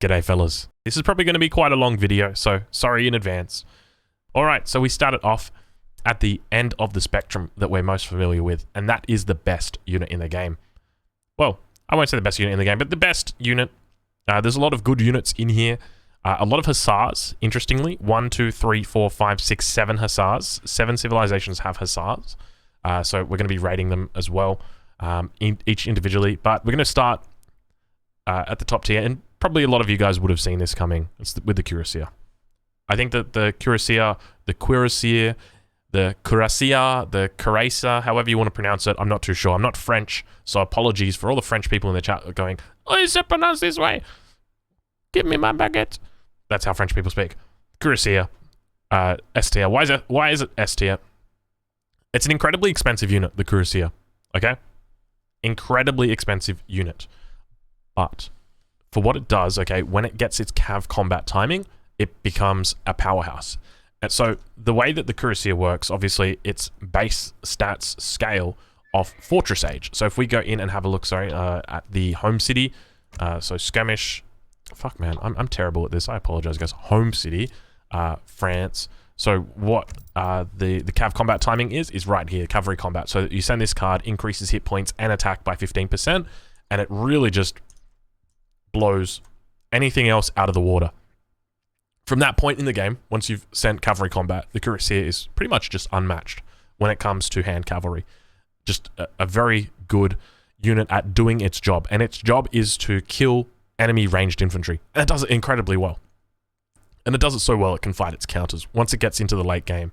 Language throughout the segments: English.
G'day fellas. This is probably going to be quite a long video, so sorry in advance. Alright, so we started off at the end of the spectrum that we're most familiar with, and that is the best unit in the game. Well, I won't say the best unit in the game, but the best unit. There's a lot of good units in here. A lot of Hussars, interestingly. 1, 2, 3, 4, 5, 6, 7 Hussars. 7 civilizations have Hussars. So we're going to be rating them as well, each individually. But we're going to start at the top tier, and probably a lot of you guys would have seen this coming. It's with the Cuirassier. I think that the Cuirassier, the Cuirassier, the Cuirassier, the Cuirassier, however you want to pronounce it, I'm not too sure. I'm not French, so apologies for all the French people in the chat going, "Oh, is it pronounced this way? Give me my baguette." That's how French people speak. Cuirassier, S tier. Why is it S tier? It's an incredibly expensive unit, the Cuirassier. Okay, incredibly expensive unit, but for what it does, okay, when it gets its cav combat timing, it becomes a powerhouse. And so the way that the Cuirassier works, obviously, it's base stats scale of Fortress Age. So if we go in and have a look, at the home city, so skirmish, fuck man, I'm terrible at this. I apologize, guys. Home city, France. So what the cav combat timing is right here, cavalry combat. So you send this card, increases hit points and attack by 15%, and it really just blows anything else out of the water. From that point in the game, once you've sent cavalry combat, the Cuirassier is pretty much just unmatched when it comes to hand cavalry. Just a very good unit at doing its job, and its job is to kill enemy ranged infantry, and it does it incredibly well. And it does it so well it can fight its counters. Once it gets into the late game,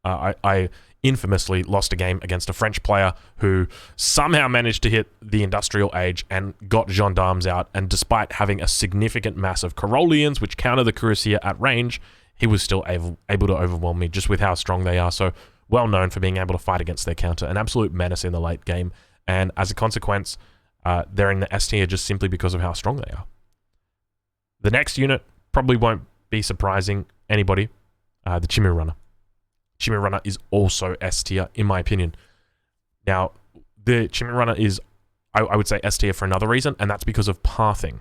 I infamously lost a game against a French player who somehow managed to hit the industrial age and got gendarmes out, and despite having a significant mass of Carolians which counter the Cuirassier at range, he was still able to overwhelm me just with how strong they are. So well known for being able to fight against their counter, an absolute menace in the late game, and as a consequence, they're in the S tier just simply because of how strong they are. The next unit probably won't be surprising anybody, the Chimney Runner. Chimney Runner is also S tier, in my opinion. Now, the Chimney Runner is, I would say, S tier for another reason, and that's because of pathing.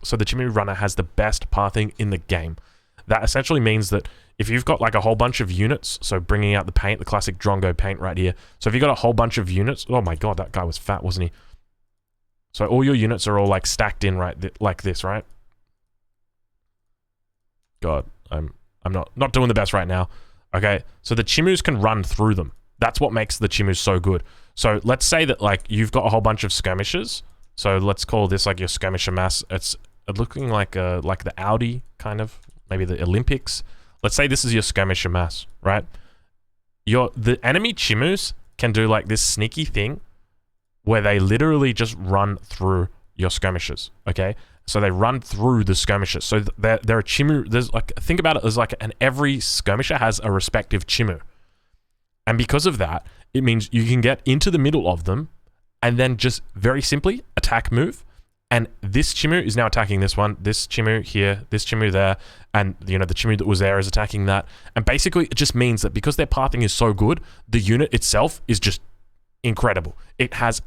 So the Chimney Runner has the best pathing in the game. That essentially means that if you've got like a whole bunch of units, so bringing out the paint, the classic Drongo paint right here. So if you've got a whole bunch of units, oh my god, that guy was fat, wasn't he? So all your units are all like stacked in like this, right? God, I'm not doing the best right now. Okay, so the Chimus can run through them. That's what makes the Chimus so good. So let's say that like you've got a whole bunch of skirmishers. So let's call this like your skirmisher mass. It's looking like the Audi kind of, maybe the Olympics. Let's say this is your skirmisher mass, right? The enemy Chimus can do like this sneaky thing where they literally just run through your skirmishers. Okay. So they run through the skirmishers. So they're a Chimu. There's like, think about it as like every skirmisher has a respective Chimu. And because of that, it means you can get into the middle of them and then just very simply attack move. And this Chimu is now attacking this one, this Chimu here, this Chimu there, and you know, the Chimu that was there is attacking that. And basically it just means that because their pathing is so good, the unit itself is just incredible. It has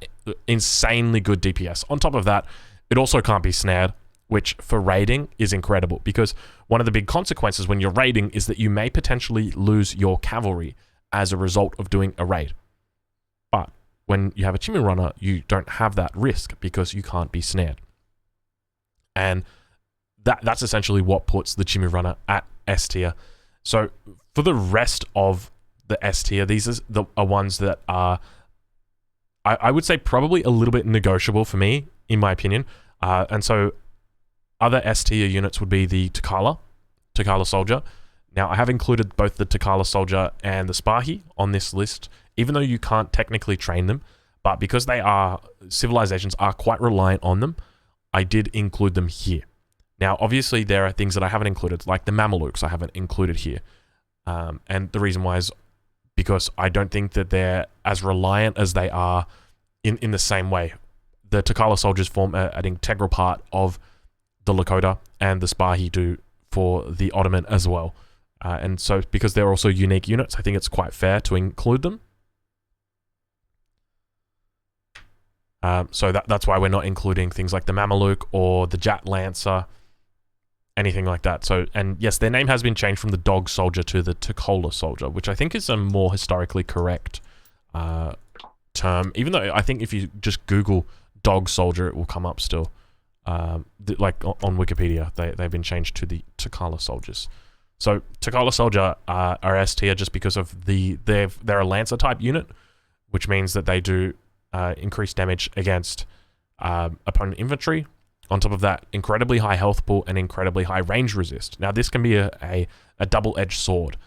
insanely good DPS. On top of that, it also can't be snared, which for raiding is incredible, because one of the big consequences when you're raiding is that you may potentially lose your cavalry as a result of doing a raid. But when you have a Chimney Runner, you don't have that risk because you can't be snared. And that's essentially what puts the Chimney Runner at S tier. So for the rest of the S tier, these are ones that are, I would say, probably a little bit negotiable for me, in my opinion. And so other S tier units would be the Takala Soldier. Now, I have included both the Takala Soldier and the Spahi on this list, even though you can't technically train them. But because civilizations are quite reliant on them, I did include them here. Now, obviously, there are things that I haven't included, like the Mamelukes I haven't included here. And the reason why is because I don't think that they're as reliant as they are in the same way. The Takala soldiers form an integral part of the Lakota, and the Spahi do for the Ottoman as well. And so because they're also unique units, I think it's quite fair to include them. So that's why we're not including things like the Mameluke or the Jat Lancer anything like that. So, and yes, their name has been changed from the Dog Soldier to the Tukola Soldier, which I think is a more historically correct term, even though I think if you just Google Dog Soldier, it will come up still. Like on Wikipedia, they've been changed to the Tukola Soldiers. So Tukola Soldier are S tier just because of they're a Lancer type unit, which means that they do increased damage against opponent infantry. On top of that, incredibly high health pool and incredibly high range resist. Now this can be a double-edged sword,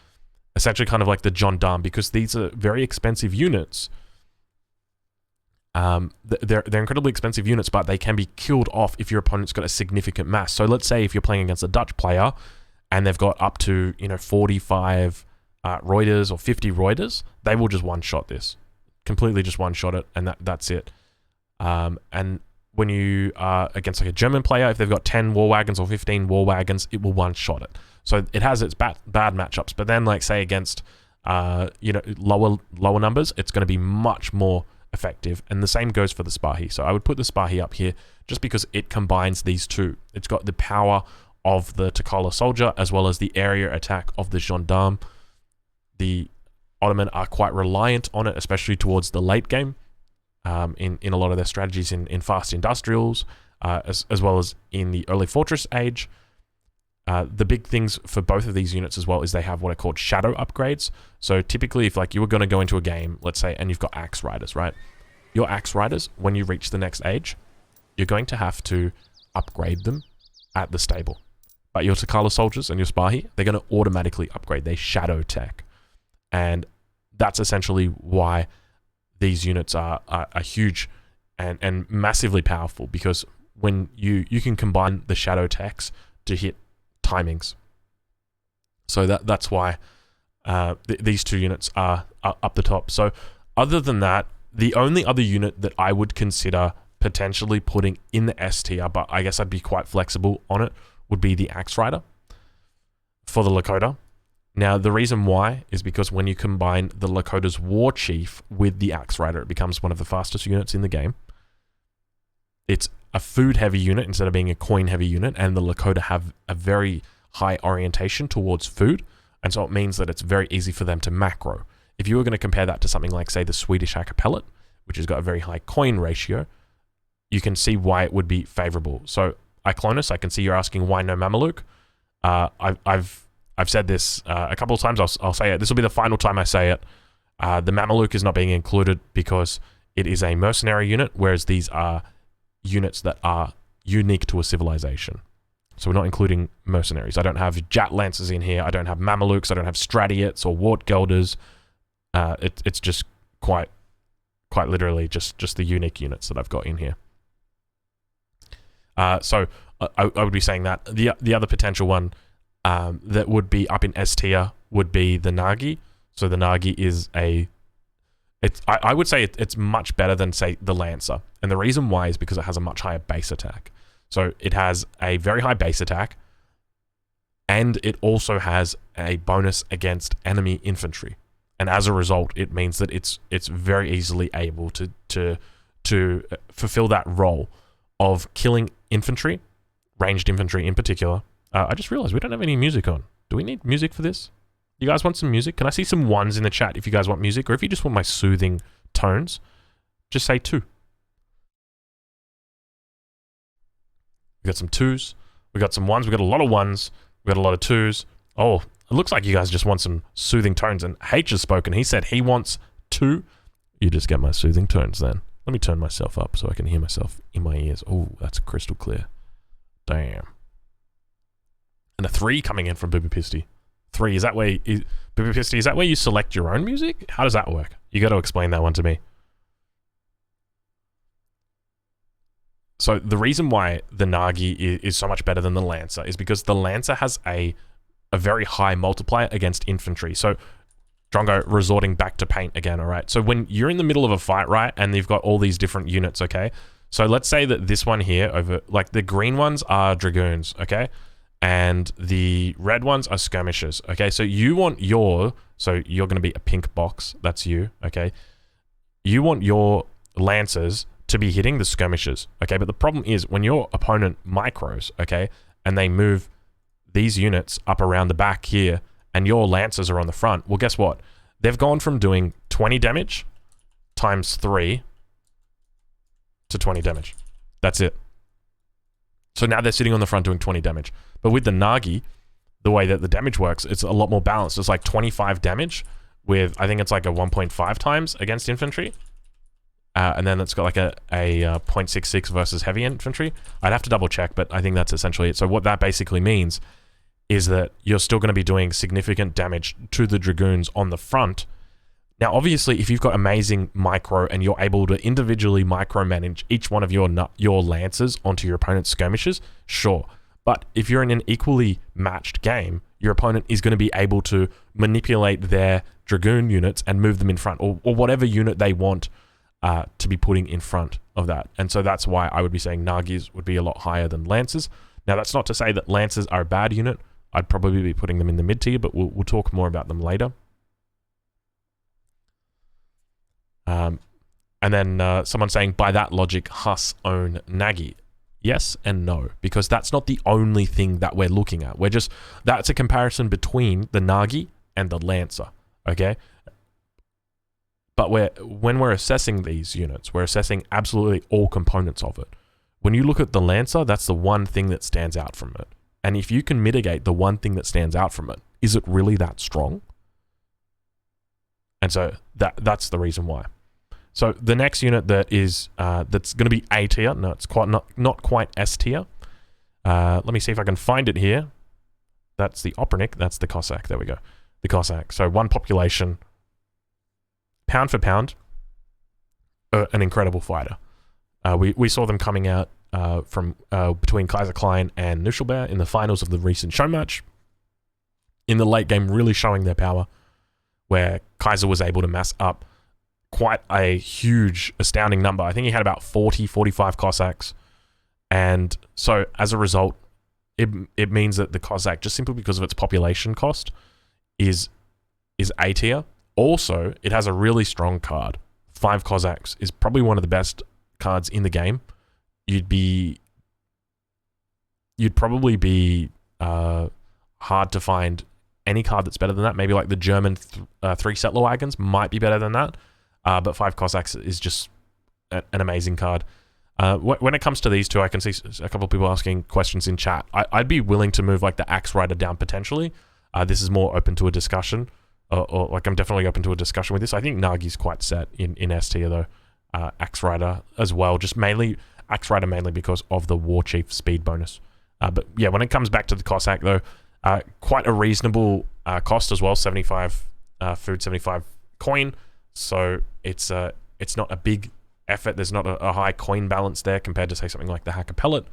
essentially kind of like the gendarme, because these are very expensive units. They're incredibly expensive units, but they can be killed off if your opponent's got a significant mass. So let's say if you're playing against a Dutch player and they've got up to 45 Reuters or 50 Reuters, they will just one-shot this, completely just one-shot it, and that's it. And when you are against like a German player, if they've got 10 war wagons or 15 war wagons, it will one-shot it. So it has its bad matchups. But then, like say against lower numbers, it's going to be much more effective. And the same goes for the Spahi. So I would put the Spahi up here just because it combines these two. It's got the power of the Tukola Soldier as well as the area attack of the gendarme. The Ottoman are quite reliant on it, especially towards the late game. In a lot of their strategies in fast industrials, as well as in the early fortress age. The big things for both of these units as well is they have what are called shadow upgrades. So typically if like you were going to go into a game, let's say, and you've got axe riders, right? Your axe riders, when you reach the next age, you're going to have to upgrade them at the stable. But your Tukola soldiers and your Spahi, they're going to automatically upgrade their shadow tech. And that's essentially why these units are huge and massively powerful, because when you can combine the shadow techs to hit timings. So that's why these two units are up the top. So other than that, the only other unit that I would consider potentially putting in the S tier, but I guess I'd be quite flexible on it, would be the Axe Rider for the Lakota. Now, the reason why is because when you combine the Lakota's War Chief with the Axe Rider, it becomes one of the fastest units in the game. It's a food-heavy unit instead of being a coin-heavy unit, and the Lakota have a very high orientation towards food, and so it means that it's very easy for them to macro. If you were going to compare that to something like, say, the Swedish Hackapellet, which has got a very high coin ratio, you can see why it would be favorable. So, Iclonus, I can see you're asking why no Mameluke. I've said this a couple of times. I'll say it. This will be the final time I say it. The Mameluke is not being included because it is a mercenary unit, whereas these are units that are unique to a civilization. So we're not including mercenaries. I don't have Jat Lancers in here. I don't have Mamelukes. I don't have Stratiots or Wartgelders. It's just quite literally just the unique units that I've got in here. So I would be saying that the other potential one that would be up in S tier would be the Nagi. So the Nagi is I would say it's much better than, say, the Lancer. And the reason why is because it has a much higher base attack. So it has a very high base attack, and it also has a bonus against enemy infantry. And as a result, it means that it's very easily able to fulfill that role of killing infantry, ranged infantry in particular. I just realized we don't have any music on. Do we need music for this? You guys want some music? Can I see some ones in the chat if you guys want music, or if you just want my soothing tones, just say 2. We got some 2s. We got some 1s. We got a lot of 1s. We got a lot of 2s. Oh, it looks like you guys just want some soothing tones. And H has spoken. He said he wants 2. You just get my soothing tones then. Let me turn myself up so I can hear myself in my ears. Oh, that's crystal clear. Damn. And a 3 coming in from Boobapisty. 3, is that where Boobapisty, is that where you select your own music? How does that work? You got to explain that one to me. So the reason why the Nagi is so much better than the Lancer is because the Lancer has a very high multiplier against infantry. So Drongo resorting back to paint again, all right? So when you're in the middle of a fight, right, and you've got all these different units, okay? So let's say that this one here, over, like the green ones are Dragoons, okay? And the red ones are skirmishers, okay? So you want so you're going to be a pink box, that's you, okay? You want your Lancers to be hitting the skirmishers, okay? But the problem is when your opponent micros, okay, and they move these units up around the back here, and your lancers are on the front, well, guess what? They've gone from doing 20 damage times 3 to 20 damage. That's it. So now they're sitting on the front doing 20 damage. But with the Nagi, the way that the damage works, it's a lot more balanced. It's like 25 damage with, I think it's like a 1.5 times against infantry. And then it's got like a 0.66 versus heavy infantry. I'd have to double check, but I think that's essentially it. So what that basically means is that you're still going to be doing significant damage to the Dragoons on the front. Now, obviously, if you've got amazing micro and you're able to individually micromanage each one of your lancers onto your opponent's skirmishes, sure. But if you're in an equally matched game, your opponent is going to be able to manipulate their Dragoon units and move them in front, or whatever unit they want to be putting in front of that. And so that's why I would be saying Nagis would be a lot higher than Lancers. Now, that's not to say that Lancers are a bad unit. I'd probably be putting them in the mid tier, but we'll talk more about them later. And then someone saying, by that logic, Huss own Nagi. Yes and no, because that's not the only thing that we're looking at. That's a comparison between the Nagi and the Lancer, okay? But when we're assessing these units, we're assessing absolutely all components of it. When you look at the Lancer, that's the one thing that stands out from it. And if you can mitigate the one thing that stands out from it, is it really that strong? And so that's the reason why. So the next unit that is that's going to be A tier. No, it's not quite S tier. Let me see if I can find it here. That's the Opernik. That's the Cossack. There we go. The Cossack. So one population, pound for pound, an incredible fighter. We saw them coming out from between Kaiser Klein and Nuschelbeer in the finals of the recent show match. In the late game, really showing their power, where Kaiser was able to mass up quite a huge, astounding number. I think he had about 40, 45 Cossacks. And so as a result, it means that the Cossack, just simply because of its population cost, is A tier. Also, it has a really strong card. 5 Cossacks is probably one of the best cards in the game. You'd probably be hard to find any card that's better than that. Maybe like the German 3 settler wagons might be better than that. But 5 Cossacks is just an amazing card. When it comes to these two, I can see a couple of people asking questions in chat. I'd be willing to move like the Axe Rider down potentially. This is more open to a discussion. Or like I'm definitely open to a discussion with this. I think Nagi's quite set in S tier though. Axe Rider as well. Just mainly Axe Rider mainly because of the War Chief speed bonus. But yeah, when it comes back to the Cossack though, quite a reasonable cost as well. 75 food, 75 coin. So it's not a big effort. There's not a high coin balance there compared to say something like the Hacker Pellet.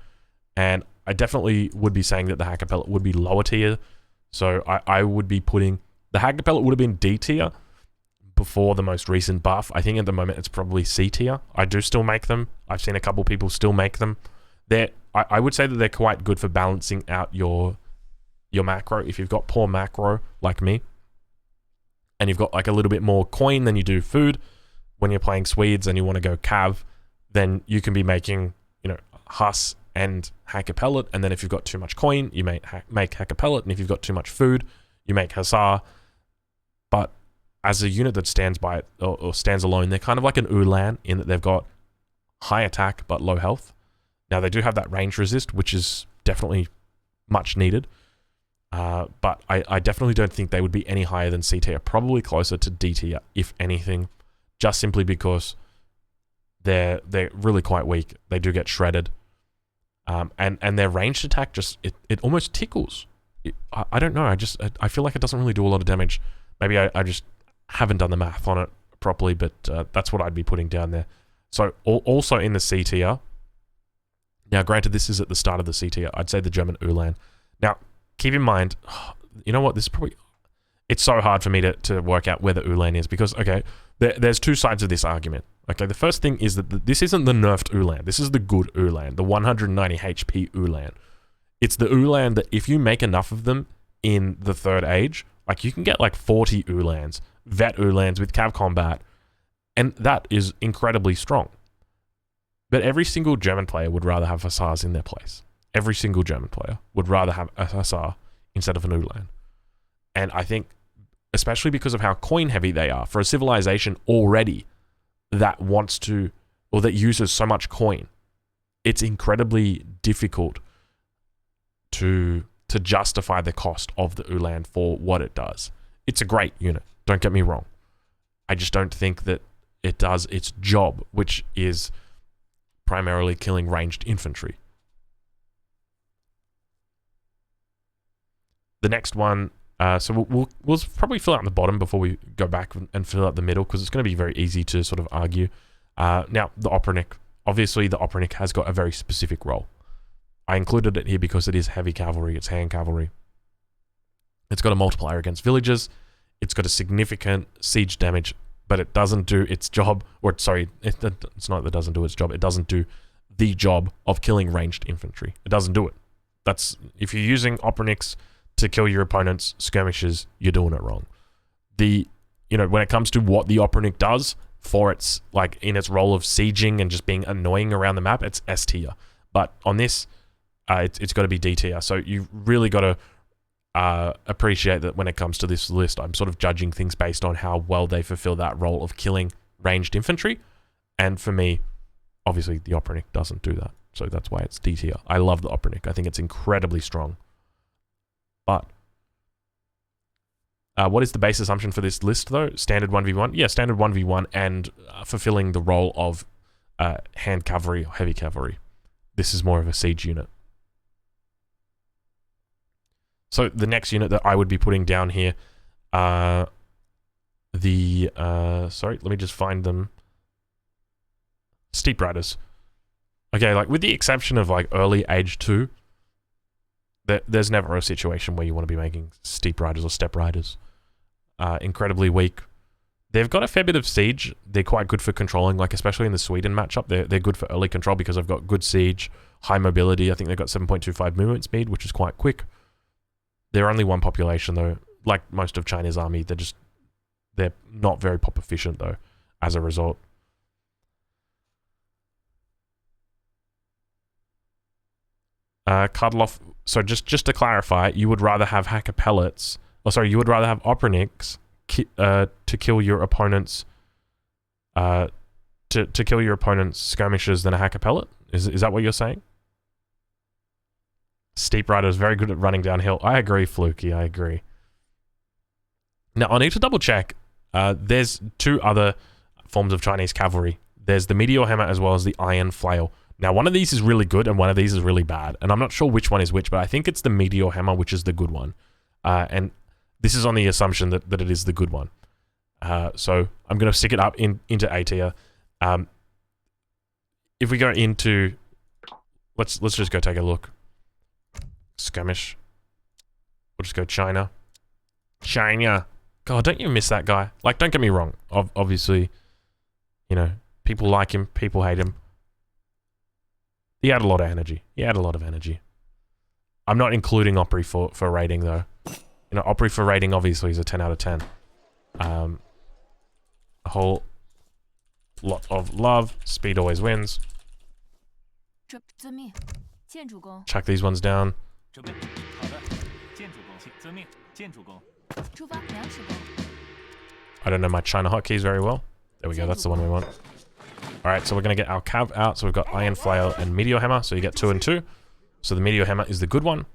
And I definitely would be saying that the Hacker Pellet would be lower tier. So I would be putting the Hacker Pellet would have been D tier before the most recent buff. I think at the moment it's probably C tier. I do still make them. I've seen a couple people still make them. I would say that they're quite good for balancing out your macro. If you've got poor macro like me, and you've got like a little bit more coin than you do food, when you're playing Swedes and you want to go Cav, then you can be making, Huss and Hacker Pellet, and then if you've got too much coin, you make Hacker Pellet, and if you've got too much food, you make Hussar. But as a unit that stands by it, or stands alone, they're kind of like an Ulan in that they've got high attack but low health. Now they do have that range resist, which is definitely much needed. But I definitely don't think they would be any higher than C tier, probably closer to D tier, if anything, just simply because they're really quite weak. They do get shredded. And their ranged attack it almost tickles. I don't know, I feel like it doesn't really do a lot of damage. Maybe I just haven't done the math on it properly, but that's what I'd be putting down there. So also in the C tier, now granted this is at the start of the C tier, I'd say the German Ulan. Now, keep in mind, you know what, it's so hard for me to work out where the Ulan is because, okay, there's two sides of this argument. Okay, the first thing is that this isn't the nerfed Ulan. This is the good Ulan, the 190 HP Ulan. It's the Ulan that if you make enough of them in the third age, like you can get like 40 Ulans, vet Ulans with Cav Combat, and that is incredibly strong. But every single German player would rather have Hussars in their place. Every single German player would rather have a Hussar instead of an Ulan. And I think, especially because of how coin heavy they are, for a civilization already that wants to, or that uses so much coin, it's incredibly difficult to justify the cost of the Ulan for what it does. It's a great unit, don't get me wrong. I just don't think that it does its job, which is primarily killing ranged infantry. The next one, so we'll probably fill out the bottom before we go back and fill out the middle, because it's going to be very easy to sort of argue. Now, the Opernik. Obviously, the Opernik has got a very specific role. I included it here because it is heavy cavalry, it's hand cavalry. It's got a multiplier against villagers. It's got a significant siege damage, but it doesn't do its job, or sorry, it's not that it doesn't do its job, it doesn't do the job of killing ranged infantry. It doesn't do it. That's, if you're using Operniks to kill your opponent's skirmishers, you're doing it wrong. When it comes to what the Opernik does for its, like, in its role of sieging and just being annoying around the map, it's S tier. But on this, it's got to be D tier. So you've really got to appreciate that when it comes to this list, I'm sort of judging things based on how well they fulfill that role of killing ranged infantry. And for me, obviously, the Opernik doesn't do that. So that's why it's D tier. I love the Opernik. I think it's incredibly strong. But what is the base assumption for this list, though? Standard 1v1? Yeah, standard 1v1 and fulfilling the role of hand cavalry or heavy cavalry. This is more of a siege unit. So the next unit that I would be putting down here, sorry, let me just find them. Steep Riders. Okay, like with the exception of like early age 2, there's never a situation where you want to be making Steep Riders or Step Riders. Incredibly weak. They've got a fair bit of siege. They're quite good for controlling, like especially in the Sweden matchup. They're good for early control because they've got good siege, high mobility. I think they've got 7.25 movement speed, which is quite quick. They're only one population though. Like most of China's army, they're not very pop efficient though, as a result. Cuddle off. So just to clarify, you would rather have hacker pellets, you would rather have Operniks to kill your opponent's to kill your opponent's skirmishers than a hacker pellet? Is that what you're saying? Steep Rider is very good at running downhill. I agree, Fluky. I agree. Now, I need to double check. There's 2 other forms of Chinese cavalry. There's the Meteor Hammer as well as the Iron Flail. Now, one of these is really good and one of these is really bad. And I'm not sure which one is which, but I think it's the Meteor Hammer, which is the good one. And this is on the assumption that it is the good one. So I'm going to stick it up into A tier. If we go into... Let's just go take a look. Skirmish. We'll just go China. China. God, don't you miss that guy? Like, don't get me wrong. Obviously, people like him, people hate him. He had a lot of energy. I'm not including Opry for rating, though. Opry for rating, obviously, is a 10 out of 10. A whole lot of love. Speed always wins. Chuck these ones down. I don't know my China hotkeys very well. There we go, that's the one we want. Alright, so we're going to get our cav out. So we've got Iron Flail and Meteor Hammer. So you get 2 and 2. So the Meteor Hammer is the good one.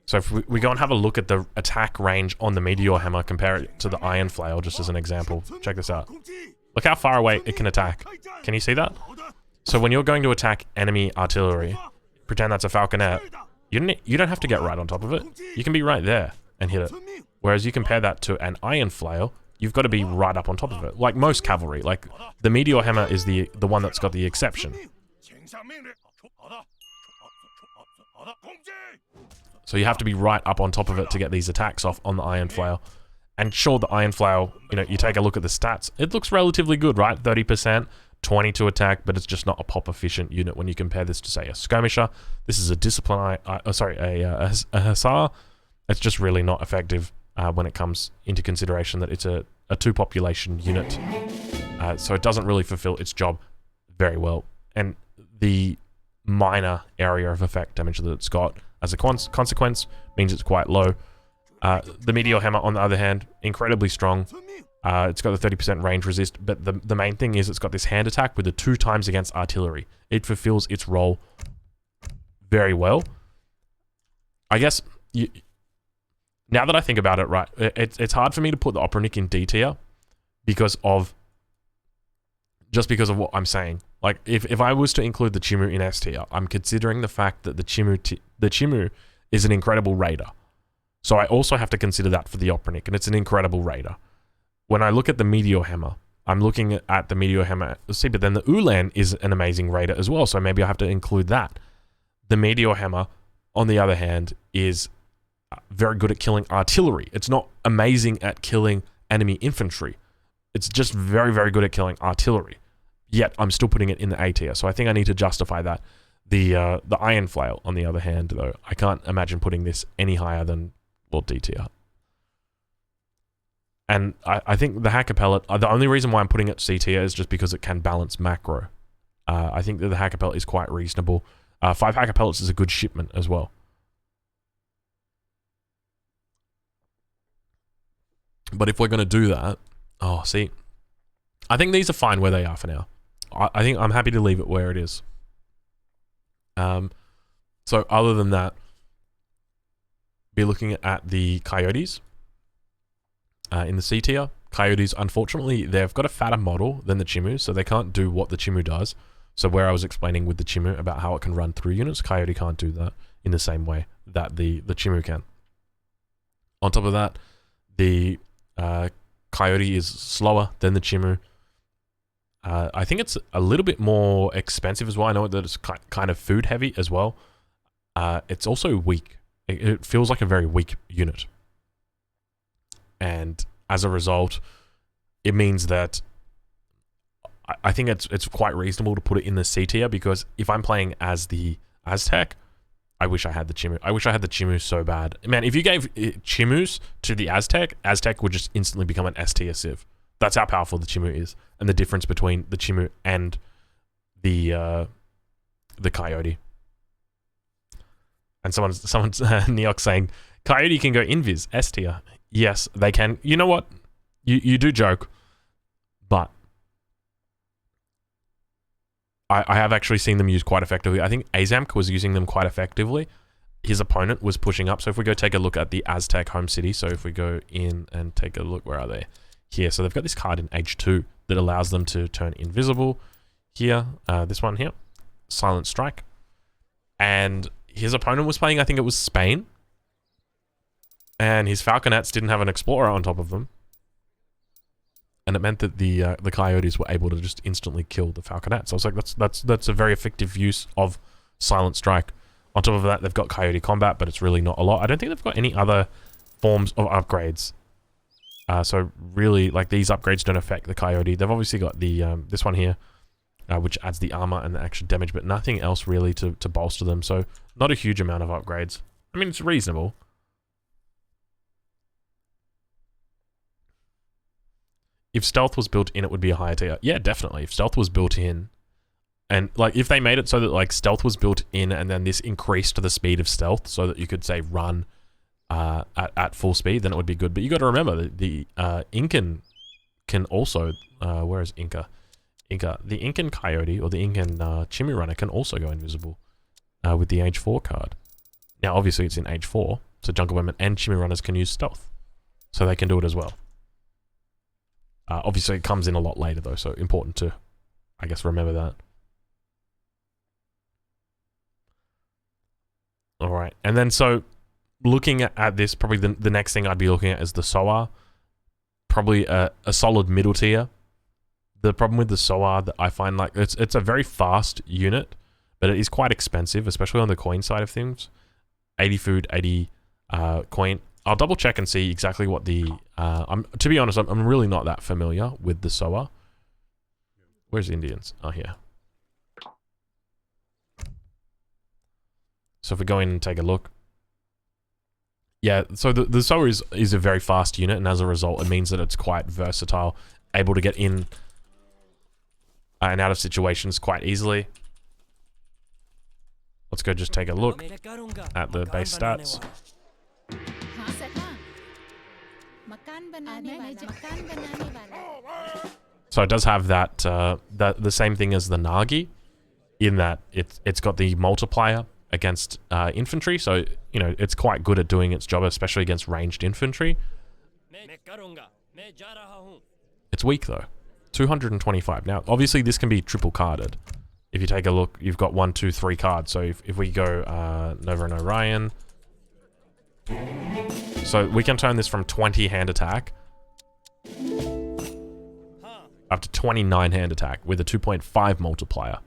So if we go and have a look at the attack range on the Meteor Hammer, compare it to the Iron Flail, just as an example. Check this out. Look how far away it can attack. Can you see that? So when you're going to attack enemy artillery, pretend that's a falconet, you don't have to get right on top of it. You can be right there and hit it. Whereas you compare that to an Iron Flail, you've got to be right up on top of it. Like most cavalry. Like the Meteor Hammer is the one that's got the exception. So you have to be right up on top of it to get these attacks off on the Iron Flail. And sure, the Iron Flail, you take a look at the stats, it looks relatively good, right? 30%, 20 to attack, but it's just not a pop efficient unit when you compare this to, say, a skirmisher. This is a discipline, a hussar. It's just really not effective when it comes into consideration that it's a 2 population unit. So it doesn't really fulfill its job very well. And the minor area of effect damage that it's got, as a consequence, means it's quite low. The Meteor Hammer, on the other hand, incredibly strong. It's got the 30% range resist, but the main thing is it's got this hand attack with the 2 times against artillery. It fulfills its role very well. I guess, now that I think about it, right, it's hard for me to put the Opernik in D tier because of what I'm saying. Like, if I was to include the Chimney in S tier, I'm considering the fact that the Chimney is an incredible raider. So I also have to consider that for the Opernik, and it's an incredible raider. When I look at the Meteor Hammer, I'm looking at the Meteor Hammer. See, but then the Ulan is an amazing raider as well, so maybe I have to include that. The Meteor Hammer, on the other hand, is very good at killing artillery. It's not amazing at killing enemy infantry. It's just very, very good at killing artillery. Yet, I'm still putting it in the A tier, so I think I need to justify that. The Iron Flail, on the other hand, though, I can't imagine putting this any higher than, well, D tier. And I think the Hacker Pellet, the only reason why I'm putting it C tier is just because it can balance macro. I think that the Hacker Pellet is quite reasonable. 5 Hacker Pellets is a good shipment as well. But if we're going to do that, oh, see, I think these are fine where they are for now. I think I'm happy to leave it where it is. So other than that, be looking at the Coyotes in the C tier. Coyotes, unfortunately, they've got a fatter model than the Chimney, so they can't do what the Chimney does. So where I was explaining with the Chimney about how it can run through units, Coyote can't do that in the same way that the Chimney can. On top of that, the Coyote is slower than the Chimney. I think it's a little bit more expensive as well. I know that it's kind of food heavy as well. It's also weak. It feels like a very weak unit. And as a result, it means that I think it's quite reasonable to put it in the C tier, because if I'm playing as the Aztec, I wish I had the Chimney. I wish I had the Chimney so bad. Man, if you gave Chimneys to the Aztec, Aztec would just instantly become an S tier civ. That's how powerful the Chimney is, and the difference between the Chimney and the Coyote. And someone's Neox saying Coyote can go invis S tier. Yes, they can. You know what? You do joke, but I have actually seen them used quite effectively. I think Azamk was using them quite effectively. His opponent was pushing up. So if we go take a look at the Aztec home city, so if we go in and take a look, where are they? Here. So they've got this card in H2 that allows them to turn invisible. Here, this one here, Silent Strike. And his opponent was playing, I think it was Spain. And his Falconets didn't have an Explorer on top of them. And it meant that the Coyotes were able to just instantly kill the Falconets. So I was like, that's a very effective use of Silent Strike. On top of that, they've got Coyote Combat, but it's really not a lot. I don't think they've got any other forms of upgrades. So really, like, these upgrades don't affect the Coyote. They've obviously got the this one here, which adds the armor and the extra damage, but nothing else really to bolster them. So not a huge amount of upgrades. I mean, it's reasonable. If stealth was built in, it would be a higher tier. Yeah, definitely. If stealth was built in, and like if they made it so that like stealth was built in, and then this increased the speed of stealth, so that you could say run at full speed, then it would be good. But you got to remember that the Incan can also where is Inca? The Incan Coyote or the Incan Chimney Runner can also go invisible with the Age 4 card. Now, obviously, it's in Age 4, so Jungle Women and Chimney Runners can use stealth, so they can do it as well. Obviously, it comes in a lot later, though, so important to, I guess, remember that. All right, and then so looking at this, probably the next thing I'd be looking at is the Sower. Probably a solid middle tier. The problem with the Sower that I find, like, it's a very fast unit, but it is quite expensive, especially on the coin side of things. 80 food, 80 coin. I'll double check and see exactly what the... to be honest, I'm really not that familiar with the Sower. Where's the Indians? Oh, here. So if we go in and take a look. Yeah, so the Sower is a very fast unit, and as a result, it means that it's quite versatile, able to get in and out of situations quite easily. let's go just take a look at the base stats. So it does have that, the same thing as the Nagi, in that it's got the multiplier against infantry, so, you know, it's quite good at doing its job, especially against ranged infantry. It's weak, though. 225. Now, obviously, this can be triple carded. If you take a look, you've got 1, 2, 3 cards. So if we go Nova and Orion... So we can turn this from 20 hand attack up to 29 hand attack with a 2.5 multiplier.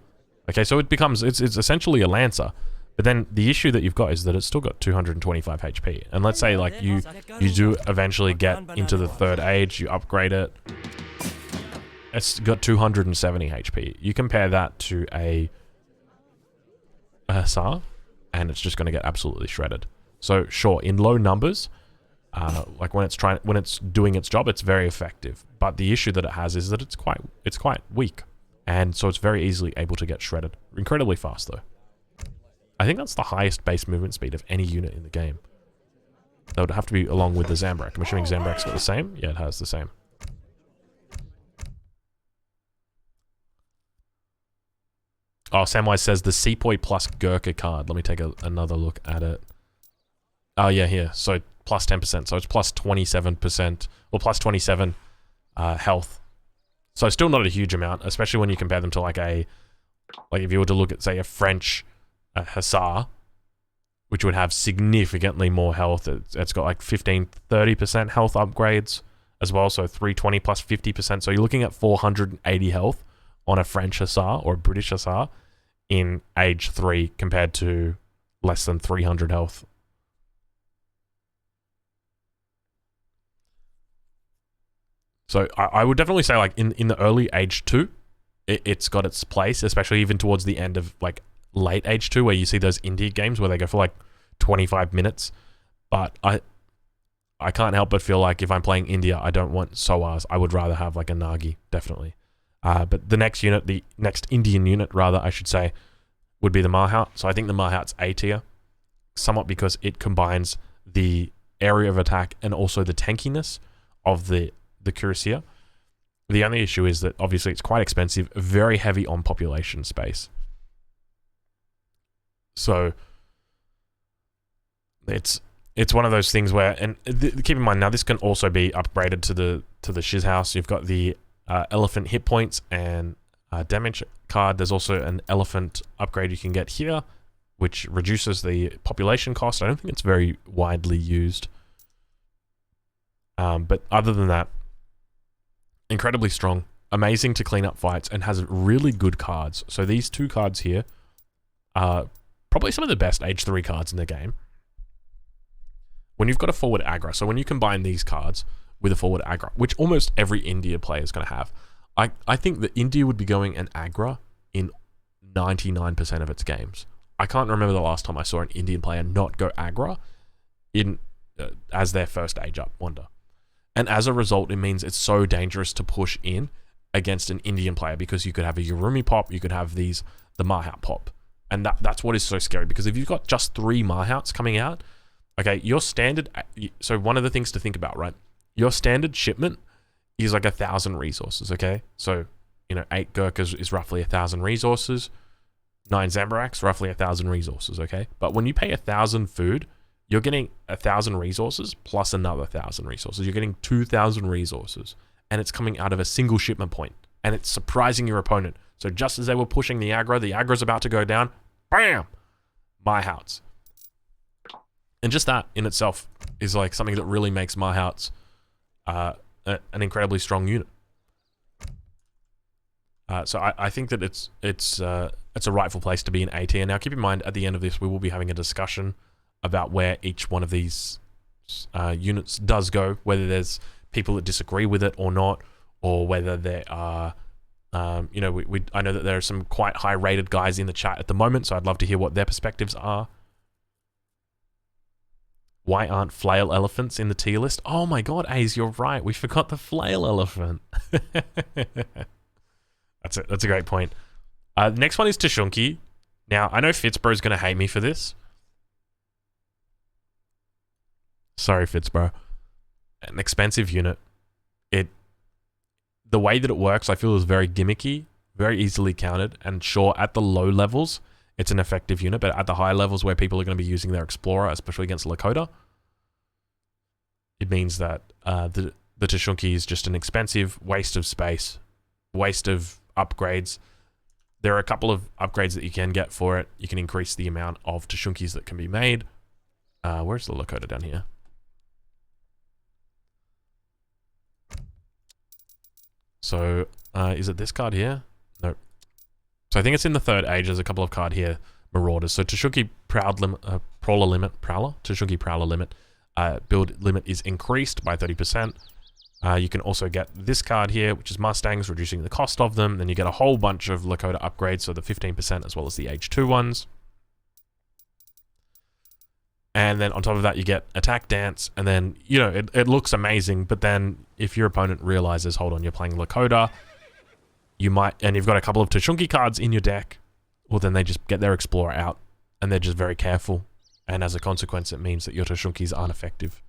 Okay, so it becomes, it's essentially a Lancer. But then the issue that you've got is that it's still got 225 HP. And let's say like you do eventually get into the 3rd age, you upgrade it. It's got 270 HP. You compare that to a Hussar, and it's just going to get absolutely shredded. So sure, in low numbers, like when it's doing its job, it's very effective. But the issue that it has is that it's quite weak, and so it's very easily able to get shredded. Incredibly fast though. I think that's the highest base movement speed of any unit in the game. That would have to be along with the Zambrak. I'm assuming Zambrak's got the same. Yeah, it has the same. Oh, Samwise says the Sepoy plus Gurkha card. Let me take another look at it. Oh, yeah, here. So plus 10%. So it's plus 27%, or plus 27 health. So still not a huge amount, especially when you compare them to like if you were to look at, say, a French Hussar, which would have significantly more health. It's got like 15, 30% health upgrades as well. So 320 plus 50%. So you're looking at 480 health on a French Hussar or a British Hussar in age 3 compared to less than 300 health. So I would definitely say like in the early age 2, it's got its place, especially even towards the end of like late age 2 where you see those indie games where they go for like 25 minutes. But I can't help but feel like if I'm playing India, I don't want Sowars. I would rather have like a Nagi, definitely. But the next unit, the next Indian unit, rather, I should say, would be the Mahout. So I think the Mahout's A tier, somewhat because it combines the area of attack and also the tankiness of the Cuirassier. The only issue is that obviously it's quite expensive, very heavy on population space. So it's one of those things where, and keep in mind now, this can also be upgraded to the Shiz House. You've got the elephant hit points and damage card. There's also an elephant upgrade you can get here, which reduces the population cost. I don't think it's very widely used. But other than that, incredibly strong, amazing to clean up fights, and has really good cards. So these 2 cards here are probably some of the best age 3 cards in the game. When you've got a forward aggro, so when you combine these cards with a forward aggro, which almost every India player is going to have, I think that India would be going an aggro in 99% of its games. I can't remember the last time I saw an Indian player not go aggro in as their first age up wonder. And as a result, it means it's so dangerous to push in against an Indian player, because you could have a Urumi pop, you could have the Mahout pop. And that's what is so scary, because if you've got just 3 Mahouts coming out, okay, your standard... So one of the things to think about, right? Your standard shipment is like 1,000 resources, okay? So, you know, 8 Gurkhas is roughly 1,000 resources. 9 Zambaraks, roughly 1,000 resources, okay? But when you pay 1,000 food, you're getting 1,000 resources plus another 1,000 resources. You're getting 2,000 resources, and it's coming out of a single shipment point, and it's surprising your opponent. So just as they were pushing the aggro's about to go down. Bam! Mahouts. And just that in itself is like something that really makes Mahouts an incredibly strong unit. So I think that it's a rightful place to be in A tier. Now keep in mind, at the end of this, we will be having a discussion about where each one of these units does go, whether there's people that disagree with it or not, or whether there are, you know, I know that there are some quite high-rated guys in the chat at the moment, so I'd love to hear what their perspectives are. Why aren't flail elephants in the tier list? Oh my god, Aze, you're right. We forgot the flail elephant. That's a great point. The next one is Tashonky. Now, I know Fitzbro's going to hate me for this. Sorry, Fitzbro. An expensive unit. The way that it works, I feel, is very gimmicky, very easily countered, and sure, at the low levels, it's an effective unit, but at the high levels where people are going to be using their Explorer, especially against Lakota, it means that the Tashonky is just an expensive waste of space, waste of upgrades. There are a couple of upgrades that you can get for it. You can increase the amount of Tashonkys that can be made. Where's the Lakota down here? So, is it this card here? No. So I think it's in the third age. There's a couple of card here. Marauders. So Tashonky Prowler limit. Tashonky Prowler limit. Build limit is increased by 30%. You can also get this card here, which is Mustangs, reducing the cost of them. Then you get a whole bunch of Lakota upgrades, so the 15% as well as the age 2 ones. And then on top of that, you get attack dance, and then, you know, it looks amazing, but then if your opponent realizes, hold on, you're playing Lakota, you might, and you've got a couple of Tashonky cards in your deck, well, then they just get their Explorer out, and they're just very careful, and as a consequence, it means that your Tashonkys aren't effective.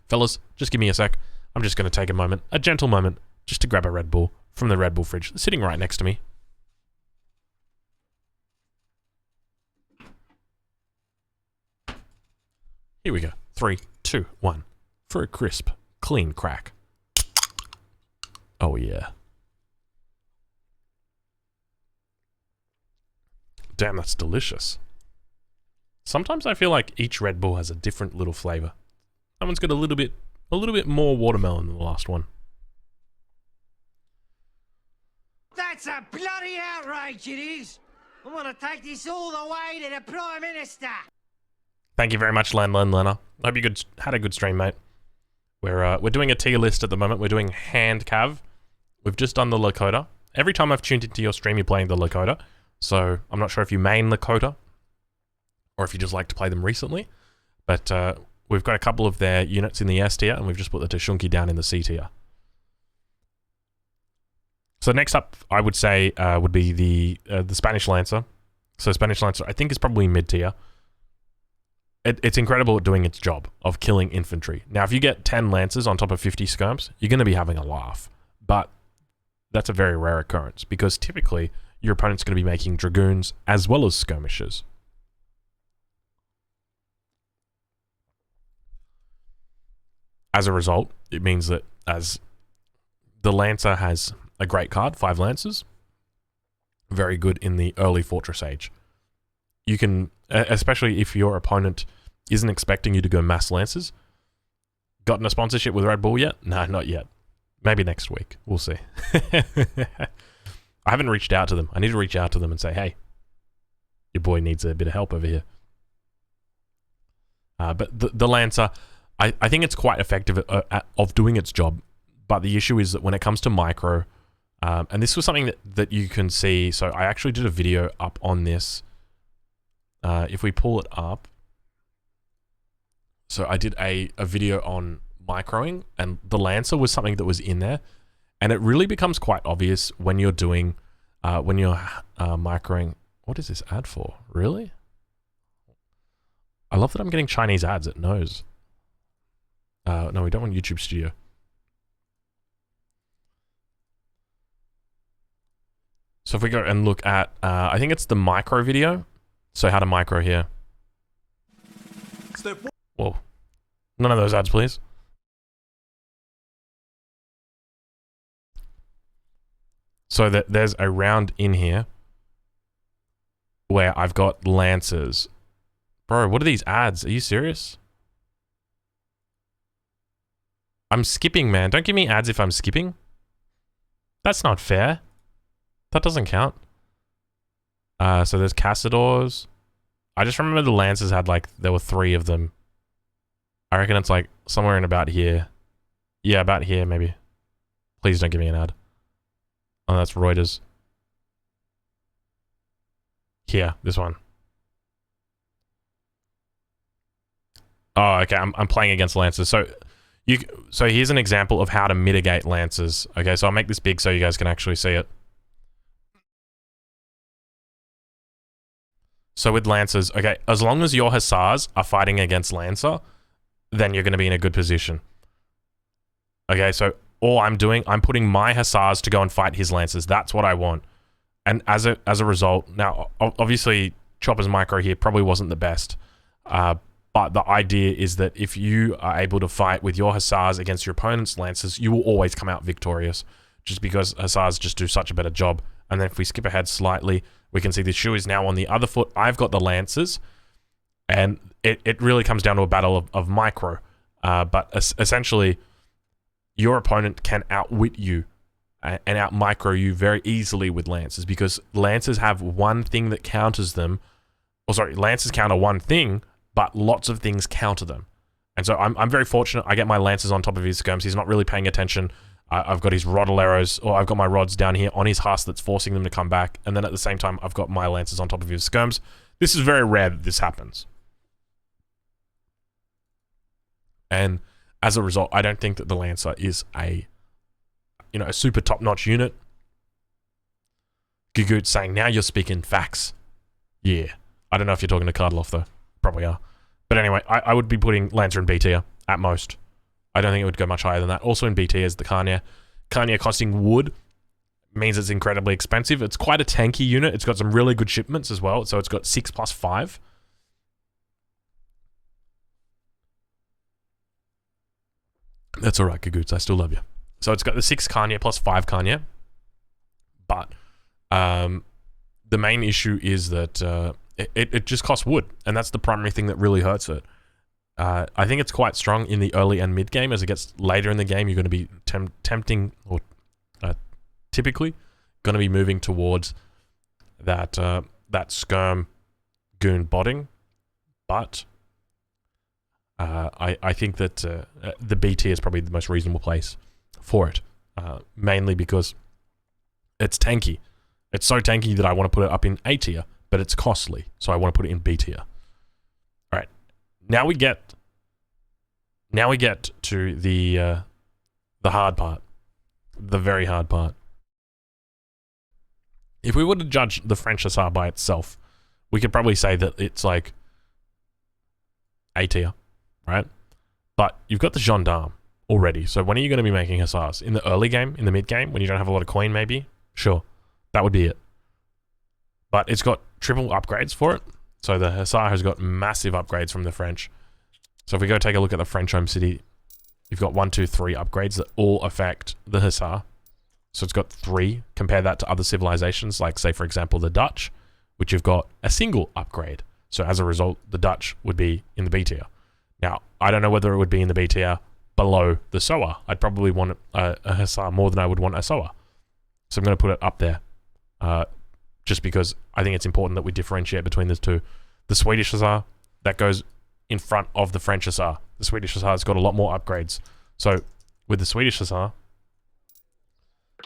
Fellas, just give me a sec. I'm just going to take a moment, a gentle moment, just to grab a Red Bull from the Red Bull fridge, sitting right next to me. Here we go. 3, 2, 1. For a crisp, clean crack. Oh, yeah. Damn, that's delicious. Sometimes I feel like each Red Bull has a different little flavor. That one's got a little bit more watermelon than the last one. That's a bloody outrage, it is. I want to take this all the way to the Prime Minister. Thank you very much, Len. Hope you had a good stream, mate. We're doing a tier list at the moment. We're doing hand cav. We've just done the Lakota. Every time I've tuned into your stream, you're playing the Lakota. So I'm not sure if you main Lakota or if you just like to play them recently. But we've got a couple of their units in the S tier, and we've just put the Tashonky down in the C tier. So next up, I would say, would be the Spanish Lancer. So Spanish Lancer, I think, is probably mid tier. It's incredible at doing its job of killing infantry. Now, if you get 10 Lancers on top of 50 skirms, you're going to be having a laugh. But that's a very rare occurrence, because typically your opponent's going to be making Dragoons as well as skirmishers. As a result, it means that as the Lancer has a great card, 5 Lancers, very good in the early Fortress Age. You can, especially if your opponent isn't expecting you to go mass Lancers. Gotten a sponsorship with Red Bull yet? No, not yet. Maybe next week. We'll see. I haven't reached out to them. I need to reach out to them and say, hey, your boy needs a bit of help over here. But the Lancer, I think it's quite effective of doing its job. But the issue is that when it comes to micro, and this was something that you can see. So I actually did a video up on this. If we pull it up, so I did a video on microing, and the Lancer was something that was in there, and it really becomes quite obvious when you're doing, microing. What is this ad for? Really? I love that I'm getting Chinese ads. It knows. No, we don't want YouTube Studio. So if we go and look at, I think it's the micro video. So how to micro here. Whoa. None of those ads, please. So there's a round in here where I've got Lancers. Bro, what are these ads? Are you serious? I'm skipping, man. Don't give me ads if I'm skipping. That's not fair. That doesn't count. So there's Cassadors. I just remember the Lancers had, like, there were 3 of them. I reckon it's, like, somewhere in about here. Yeah, about here, maybe. Please don't give me an ad. Oh, that's Reuters. Here, this one. Oh, okay, I'm playing against Lancers. So here's an example of how to mitigate Lancers. Okay, so I'll make this big so you guys can actually see it. So with Lancers, okay, as long as your Hussars are fighting against Lancer, then you're going to be in a good position. Okay, so all I'm doing, I'm putting my Hussars to go and fight his Lancers. That's what I want. And as a result, now, obviously, Chopper's micro here probably wasn't the best. But the idea is that if you are able to fight with your Hussars against your opponent's Lancers, you will always come out victorious, just because Hussars just do such a better job. And then if we skip ahead slightly, we can see the Shu is now on the other foot. I've got the Lancers, and it really comes down to a battle of micro. But essentially, your opponent can outwit you and out micro you very easily with Lancers, because Lancers have one thing that counters them. Or sorry, Lancers counter one thing, but lots of things counter them. And so I'm very fortunate. I get my Lancers on top of his skirms. He's not really paying attention. I've got his Rodoleros, or I've got my rods down here on his Huss that's forcing them to come back. And then at the same time, I've got my Lancers on top of his skirms. This is very rare that this happens. And as a result, I don't think that the Lancer is a super top-notch unit. Gugoot saying, now you're speaking facts. Yeah. I don't know if you're talking to Cardloff, though. Probably are. But anyway, I would be putting Lancer in B tier at most. I don't think it would go much higher than that. Also in B tier is the Kanye. Kanye costing wood means it's incredibly expensive. It's quite a tanky unit. It's got some really good shipments as well. So it's got 6 plus 5. That's alright, Gagoots. I still love you. So it's got the 6 Kanye plus 5 Kanye. But the main issue is that it just costs wood. And that's the primary thing that really hurts it. I think it's quite strong in the early and mid game. As it gets later in the game, you're going to be typically going to be moving towards that skirm goon botting. But I think that the B tier is probably the most reasonable place for it, mainly because it's tanky. It's so tanky that I want to put it up in A tier, but it's costly, so I want to put it in B tier. All right, now we get to the hard part, the very hard part. If we were to judge the French Hussar by itself, we could probably say that it's like A tier, right? But you've got the gendarme already. So when are you going to be making Hussars? In the early game? In the mid game? When you don't have a lot of coin, maybe? Sure. That would be it. But it's got triple upgrades for it. So the Hussar has got massive upgrades from the French. So if we go take a look at the French home city, you've got 1, 2, 3 upgrades that all affect the Hussar. So it's got 3. Compare that to other civilizations, like, say, for example, the Dutch, which have got a single upgrade. So as a result, the Dutch would be in the B tier. Now, I don't know whether it would be in the B tier below the Sower. I'd probably want a Hussar more than I would want a Sower. So I'm going to put it up there, just because I think it's important that we differentiate between the two. The Swedish Hussar, that goes in front of the French Hussar. The Swedish Hussar has got a lot more upgrades. So with the Swedish Hussar,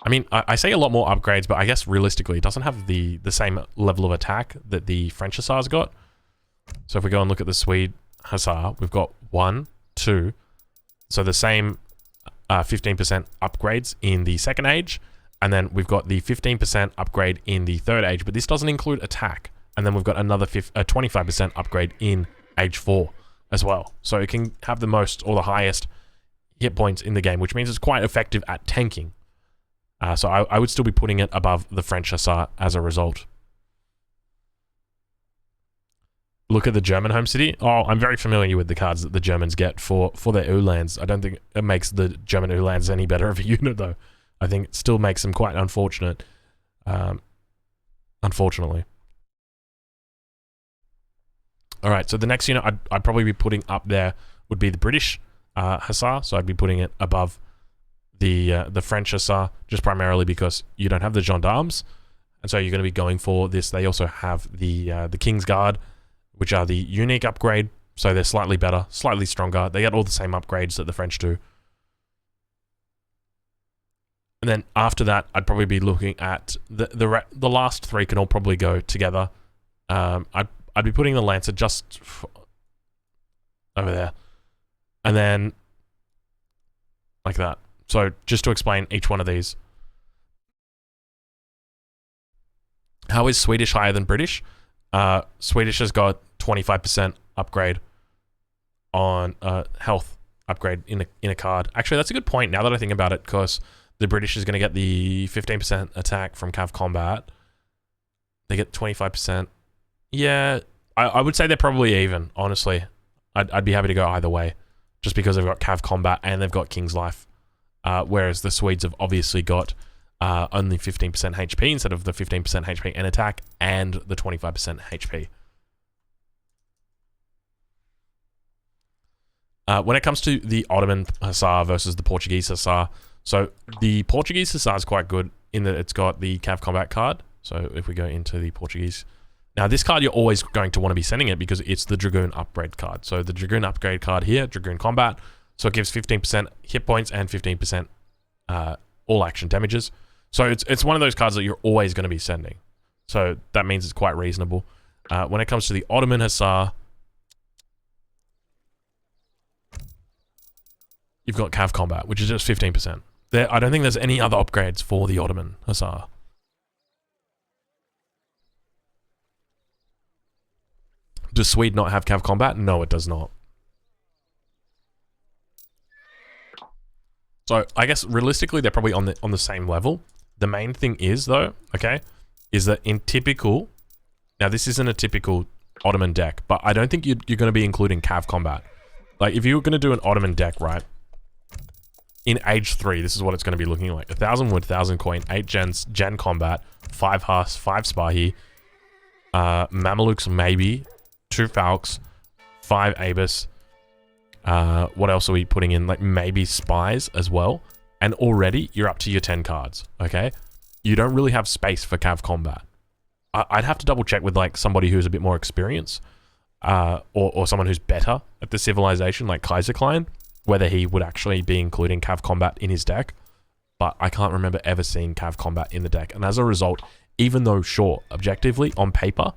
I mean, I say a lot more upgrades, but I guess realistically, it doesn't have the same level of attack that the French Hussar's got. So if we go and look at the Swede Hussar, we've got 1, 2, so the same 15% upgrades in the second age, and then we've got the 15% upgrade in the third age, but this doesn't include attack. And then we've got another 25% upgrade in age 4 as well. So it can have the most or the highest hit points in the game, which means it's quite effective at tanking. So I would still be putting it above the French Hussar as a result. Look at the German home city. Oh, I'm very familiar with the cards that the Germans get for their Uhlans. I don't think it makes the German Uhlans any better of a unit, though. I think it still makes them quite unfortunate. Unfortunately. Alright, so the next unit I'd probably be putting up there would be the British Hussar. So I'd be putting it above the French Hussar, just primarily because you don't have the gendarmes. And so you're going to be going for this. They also have the King's Guard, which are the unique upgrade. So they're slightly better, slightly stronger. They get all the same upgrades that the French do. And then after that, I'd probably be looking at the last 3 can all probably go together. I'd be putting the Lancer just over there. And then like that. So just to explain each one of these. How is Swedish higher than British? Swedish has got 25% upgrade on health upgrade in a card. Actually, that's a good point now that I think about it, because the British is going to get the 15% attack from Cav Combat. They get 25%. Yeah, I would say they're probably even, honestly. I'd be happy to go either way, just because they've got Cav Combat and they've got King's Life. Whereas the Swedes have obviously got only 15% HP instead of the 15% HP and attack and the 25% HP. When it comes to the Ottoman Hussar versus the Portuguese Hussar, so the Portuguese Hussar is quite good in that it's got the Cav Combat card. So if we go into the Portuguese... Now this card, you're always going to want to be sending it because it's the Dragoon upgrade card. So the Dragoon upgrade card here, Dragoon Combat, so it gives 15% hit points and 15% all action damages. So it's one of those cards that you're always going to be sending. So that means it's quite reasonable. When it comes to the Ottoman Hussar, you've got Cav Combat, which is just 15%. I don't think there's any other upgrades for the Ottoman Hussar. Does Swede not have Cav Combat? No, it does not. So I guess realistically, they're probably on the same level. The main thing is, though, okay, is that in typical... Now, this isn't a typical Ottoman deck, but I don't think you're going to be including Cav Combat. Like, if you're going to do an Ottoman deck, right, in Age 3, this is what it's going to be looking like. 1,000 wood, 1,000 coin, 8 gen combat, 5 Huss, 5 Spahi, Mamelukes maybe, 2 Falks, 5 Abus. What else are we putting in? Like, maybe Spies as well. And already, you're up to your 10 cards, okay? You don't really have space for Cav Combat. I'd have to double check with, like, somebody who's a bit more experienced, or someone who's better at the civilization, like Kaiser Klein, whether he would actually be including Cav Combat in his deck. But I can't remember ever seeing Cav Combat in the deck. And as a result, even though, sure, objectively, on paper,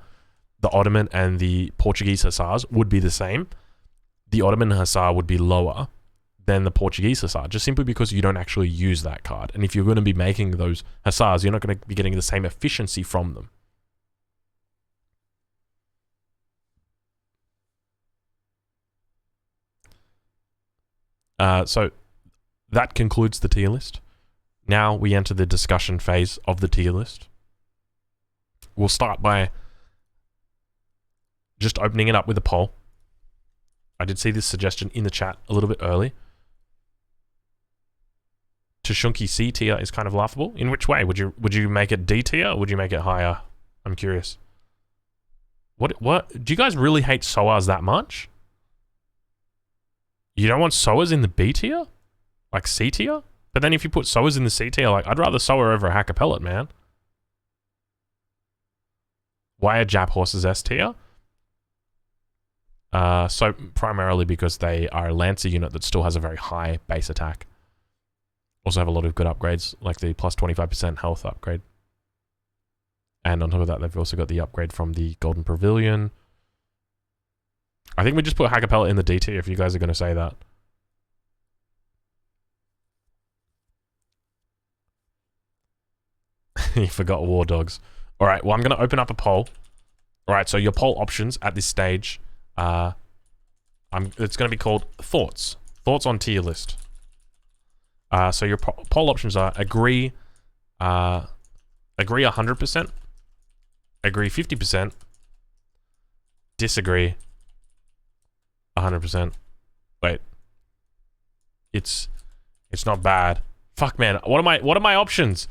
the Ottoman and the Portuguese Hussars would be the same, the Ottoman Hussar would be lower than the Portuguese Hussar, just simply because you don't actually use that card. And if you're going to be making those Hussars, you're not going to be getting the same efficiency from them. So that concludes the tier list. Now we enter the discussion phase of the tier list. We'll start by just opening it up with a poll. I did see this suggestion in the chat a little bit early. Tashonky C tier is kind of laughable. In which way? Would you make it D tier or would you make it higher? I'm curious. What? Do you guys really hate Sowers that much? You don't want Sowers in the B tier? Like C tier? But then if you put Sowers in the C tier, like, I'd rather Sower over a Hacker Pellet, man. Why are Jap Horses S tier? So primarily because they are a Lancer unit that still has a very high base attack. Also have a lot of good upgrades, like the plus 25% health upgrade. And on top of that, they've also got the upgrade from the Golden Pavilion. I think we just put Hacker Pellet in the D tier if you guys are going to say that. You forgot War Dogs. Alright, well, I'm going to open up a poll. Alright, so your poll options at this stage, it's going to be called Thoughts. Thoughts on tier list. So your poll options are agree 100%, agree 50%, disagree 100%. Wait. It's not bad. Fuck, man. What are my options?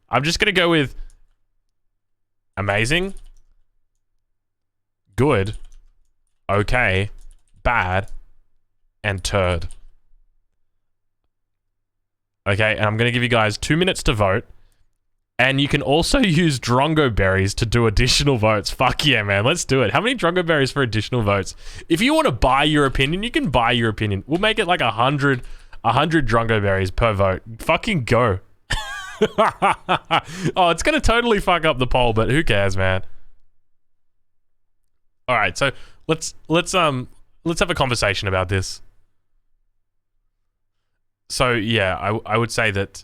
I'm just going to go with amazing, good, okay, bad, and turd. Okay, and I'm going to give you guys 2 minutes to vote. And you can also use Drongo Berries to do additional votes. Fuck yeah, man. Let's do it. How many Drongo Berries for additional votes? If you want to buy your opinion, you can buy your opinion. We'll make it like 100 Drongo Berries per vote. Fucking go. Oh, it's going to totally fuck up the poll, but who cares, man? All right, so let's have a conversation about this. So yeah, I would say that.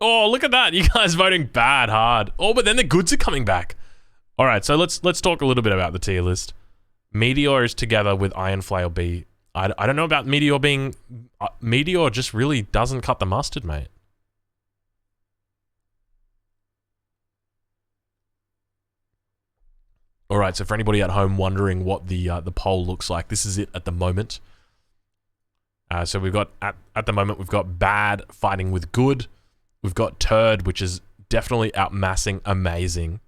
Oh, look at that! You guys voting bad hard. Oh, but then the goods are coming back. All right, so let's talk a little bit about the tier list. Meteor is together with Iron Flail B. I don't know about Meteor being... Meteor just really doesn't cut the mustard, mate. All right, so for anybody at home wondering what the poll looks like, this is it at the moment. So we've got, at the moment, we've got bad fighting with good. We've got turd, which is definitely outmassing amazing.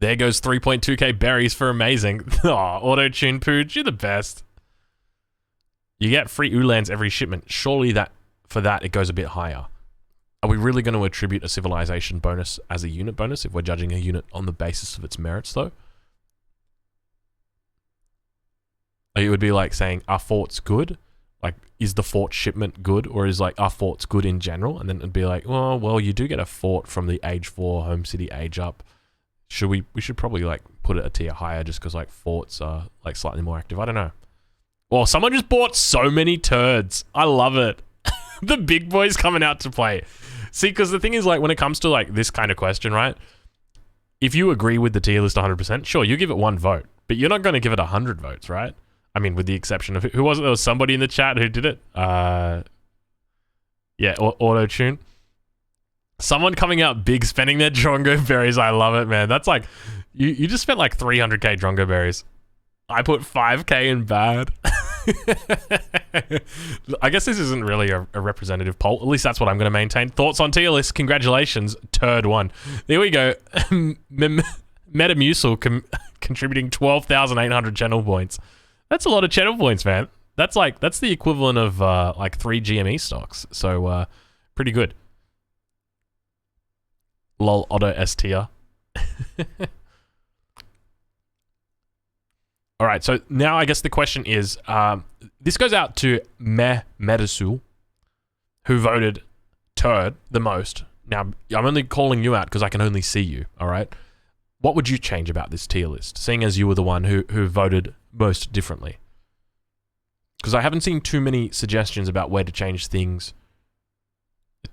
There goes 3.2k berries for amazing. Oh, auto-tune Pooch, you're the best. You get free Ulans every shipment. Surely for that, it goes a bit higher. Are we really going to attribute a civilization bonus as a unit bonus if we're judging a unit on the basis of its merits, though? It would be like saying, are forts good? Like, is the fort shipment good? Or is like, are forts good in general? And then it'd be like, oh, well, you do get a fort from the age 4 home city age up. We should probably like put it a tier higher just because like forts are like slightly more active. I don't know. Well, someone just bought so many turds. I love it. The big boys coming out to play. See, because the thing is, like, when it comes to, like, this kind of question, right? If you agree with the tier list 100%, sure, you give it 1 vote. But you're not going to give it 100 votes, right? I mean, with the exception of... Who was it? There was somebody in the chat who did it. Yeah, auto-tune. Someone coming out big, spending their Drongo berries. I love it, man. That's like... You just spent, like, 300k Drongo berries. I put 5k in bad. I guess this isn't really a representative poll. At least that's what I'm going to maintain. Thoughts on tier list? Congratulations, turd 1. There we go. Metamucil contributing 12,800 channel points. That's a lot of channel points, man. That's the equivalent of like 3 GME stocks. So pretty good. Lol, auto S tier. All right, so now I guess the question is, this goes out to Medisul, who voted turd the most. Now, I'm only calling you out because I can only see you, all right? What would you change about this tier list, seeing as you were the one who voted most differently? Because I haven't seen too many suggestions about where to change things.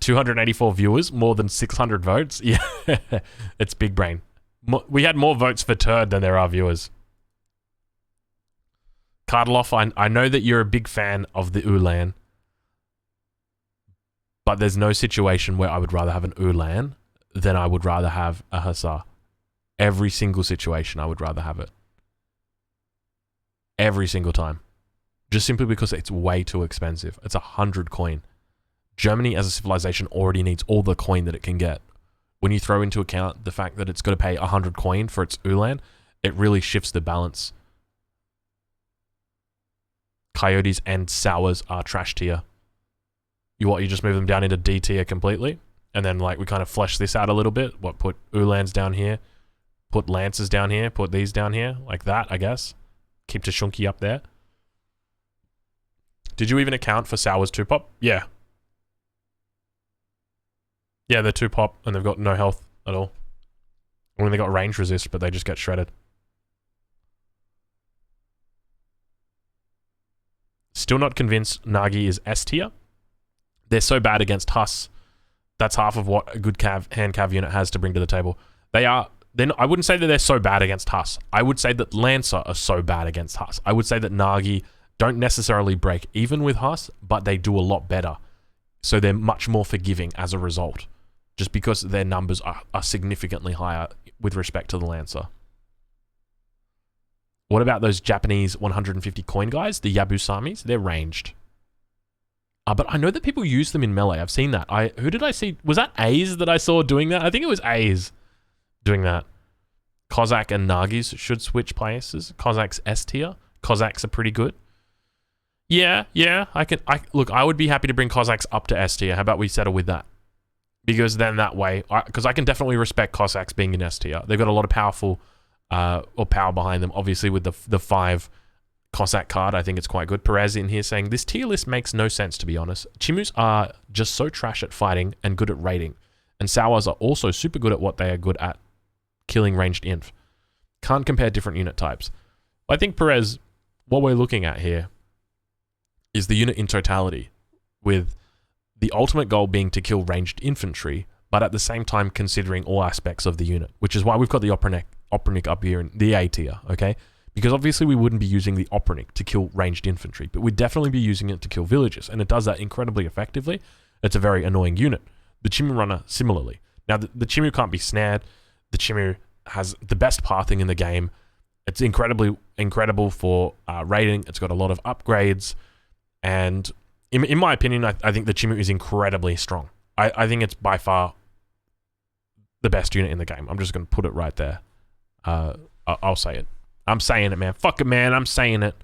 284 viewers, more than 600 votes. Yeah, it's big brain. We had more votes for turd than there are viewers. Cardloff, I know that you're a big fan of the Ulan, but there's no situation where I would rather have an Ulan than I would rather have a Hussar. Every single situation, I would rather have it. Every single time. Just simply because it's way too expensive. It's 100 coin. Germany as a civilization already needs all the coin that it can get. When you throw into account the fact that it's got to pay 100 coin for its Ulan, it really shifts the balance. Coyotes and Sowers are trash tier. You just move them down into D tier completely? And then like we kind of flesh this out a little bit. Put Ulans down here. Put Lancers down here. Put these down here. Like that, I guess. Keep Tashonky up there. Did you even account for Sower's 2-pop? Yeah. Yeah, they're 2-pop and they've got no health at all. I mean, they got range resist, but they just get shredded. Still not convinced Nagi is S tier. They're so bad against Huss. That's half of what a good hand cav unit has to bring to the table. I wouldn't say that they're so bad against Huss. I would say that Lancer are so bad against Huss. I would say that Nagi don't necessarily break even with Huss, but they do a lot better. So they're much more forgiving as a result. Just because their numbers are significantly higher with respect to the Lancer. What about those Japanese 150 coin guys, the Yabusamis? They're ranged. But I know that people use them in melee. I've seen that. Who did I see? Was that A's that I saw doing that? I think it was A's doing that. Cossack and Nagis should switch places. Cossack's S tier. Cossacks are pretty good. Yeah. Look, I would be happy to bring Cossacks up to S tier. How about we settle with that? Because then that way, because I can definitely respect Cossacks being in S tier. They've got a lot of power behind them. Obviously, with the 5 Cossack card, I think it's quite good. Perez in here saying, this tier list makes no sense, to be honest. Chimus are just so trash at fighting and good at raiding. And Sowers are also super good at what they are good at, killing ranged inf. Can't compare different unit types. I think, Perez, what we're looking at here is the unit in totality, with the ultimate goal being to kill ranged infantry, but at the same time considering all aspects of the unit, which is why we've got the Opernik up here in the A tier, okay? Because obviously we wouldn't be using the Opernik to kill ranged infantry, but we'd definitely be using it to kill villagers, and it does that incredibly effectively. It's a very annoying unit. The Chimney Runner, similarly. Now, the Chimney can't be snared. The Chimney has the best pathing in the game. It's incredible for raiding. It's got a lot of upgrades, and in my opinion, I think the Chimney is incredibly strong. I think it's by far the best unit in the game. I'm just going to put it right there. I'll say it. I'm saying it, man. Fuck it, man. I'm saying it.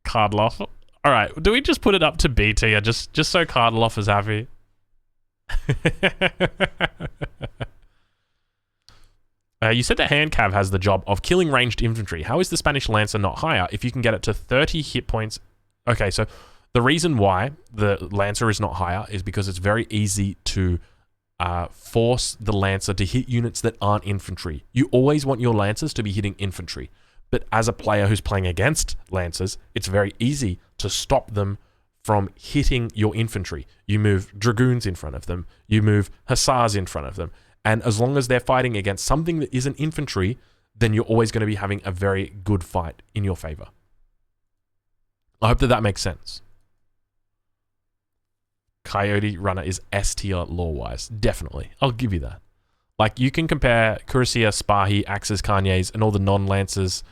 Cardloff. All right. Do we just put it up to B tier just so Cardloff is happy? You said that Handcav has the job of killing ranged infantry. How is the Spanish Lancer not higher if you can get it to 30 hit points? Okay, so the reason why the Lancer is not higher is because it's very easy to force the Lancer to hit units that aren't infantry. You always want your Lancers to be hitting infantry. But as a player who's playing against Lancers, it's very easy to stop them from hitting your infantry. You move Dragoons in front of them. You move Hussars in front of them. And as long as they're fighting against something that isn't infantry, then you're always going to be having a very good fight in your favor. I hope that makes sense. Coyote Runner is S tier lore-wise. Definitely. I'll give you that. Like, you can compare Cuirassier, Spahi, Axes, Carniers, and all the non-Lancers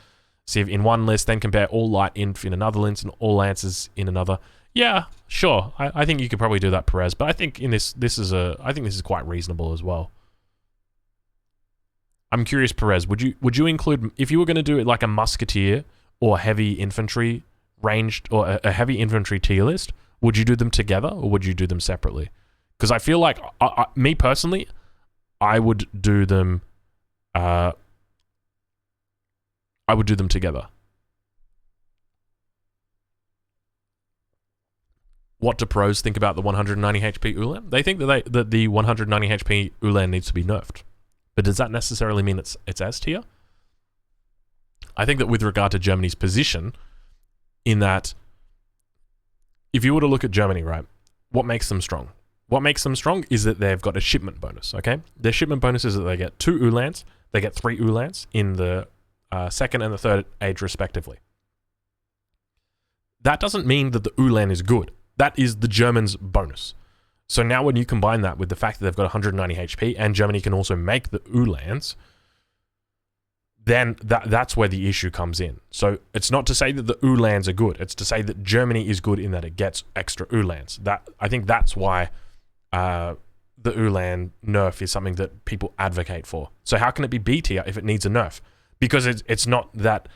Civ in one list, then compare all light inf in another list and all Lancers in another. Yeah, sure. I think you could probably do that, Perez, but I think in this is quite reasonable as well. I'm curious, Perez, would you include, if you were going to do it like a musketeer or heavy infantry ranged, or a heavy infantry tier list, would you do them together or would you do them separately? Because I feel like, me personally, I would do them together. What do pros think about the 190 HP Ulan? They think that the 190 HP Ulan needs to be nerfed. But does that necessarily mean it's S tier? I think that with regard to Germany's position, in that if you were to look at Germany, right, what makes them strong? What makes them strong is that they've got a shipment bonus, okay? Their shipment bonus is that they get 2 Ulans, they get 3 Ulans in the second and the third age respectively. That doesn't mean that the Ulan is good. That is the Germans' bonus. So now when you combine that with the fact that they've got 190 HP and Germany can also make the Ulans, then that's where the issue comes in. So it's not to say that the Ulans are good. It's to say that Germany is good in that it gets extra Ulans. I think that's why the Ulan nerf is something that people advocate for. So how can it be B tier if it needs a nerf? Because it's not that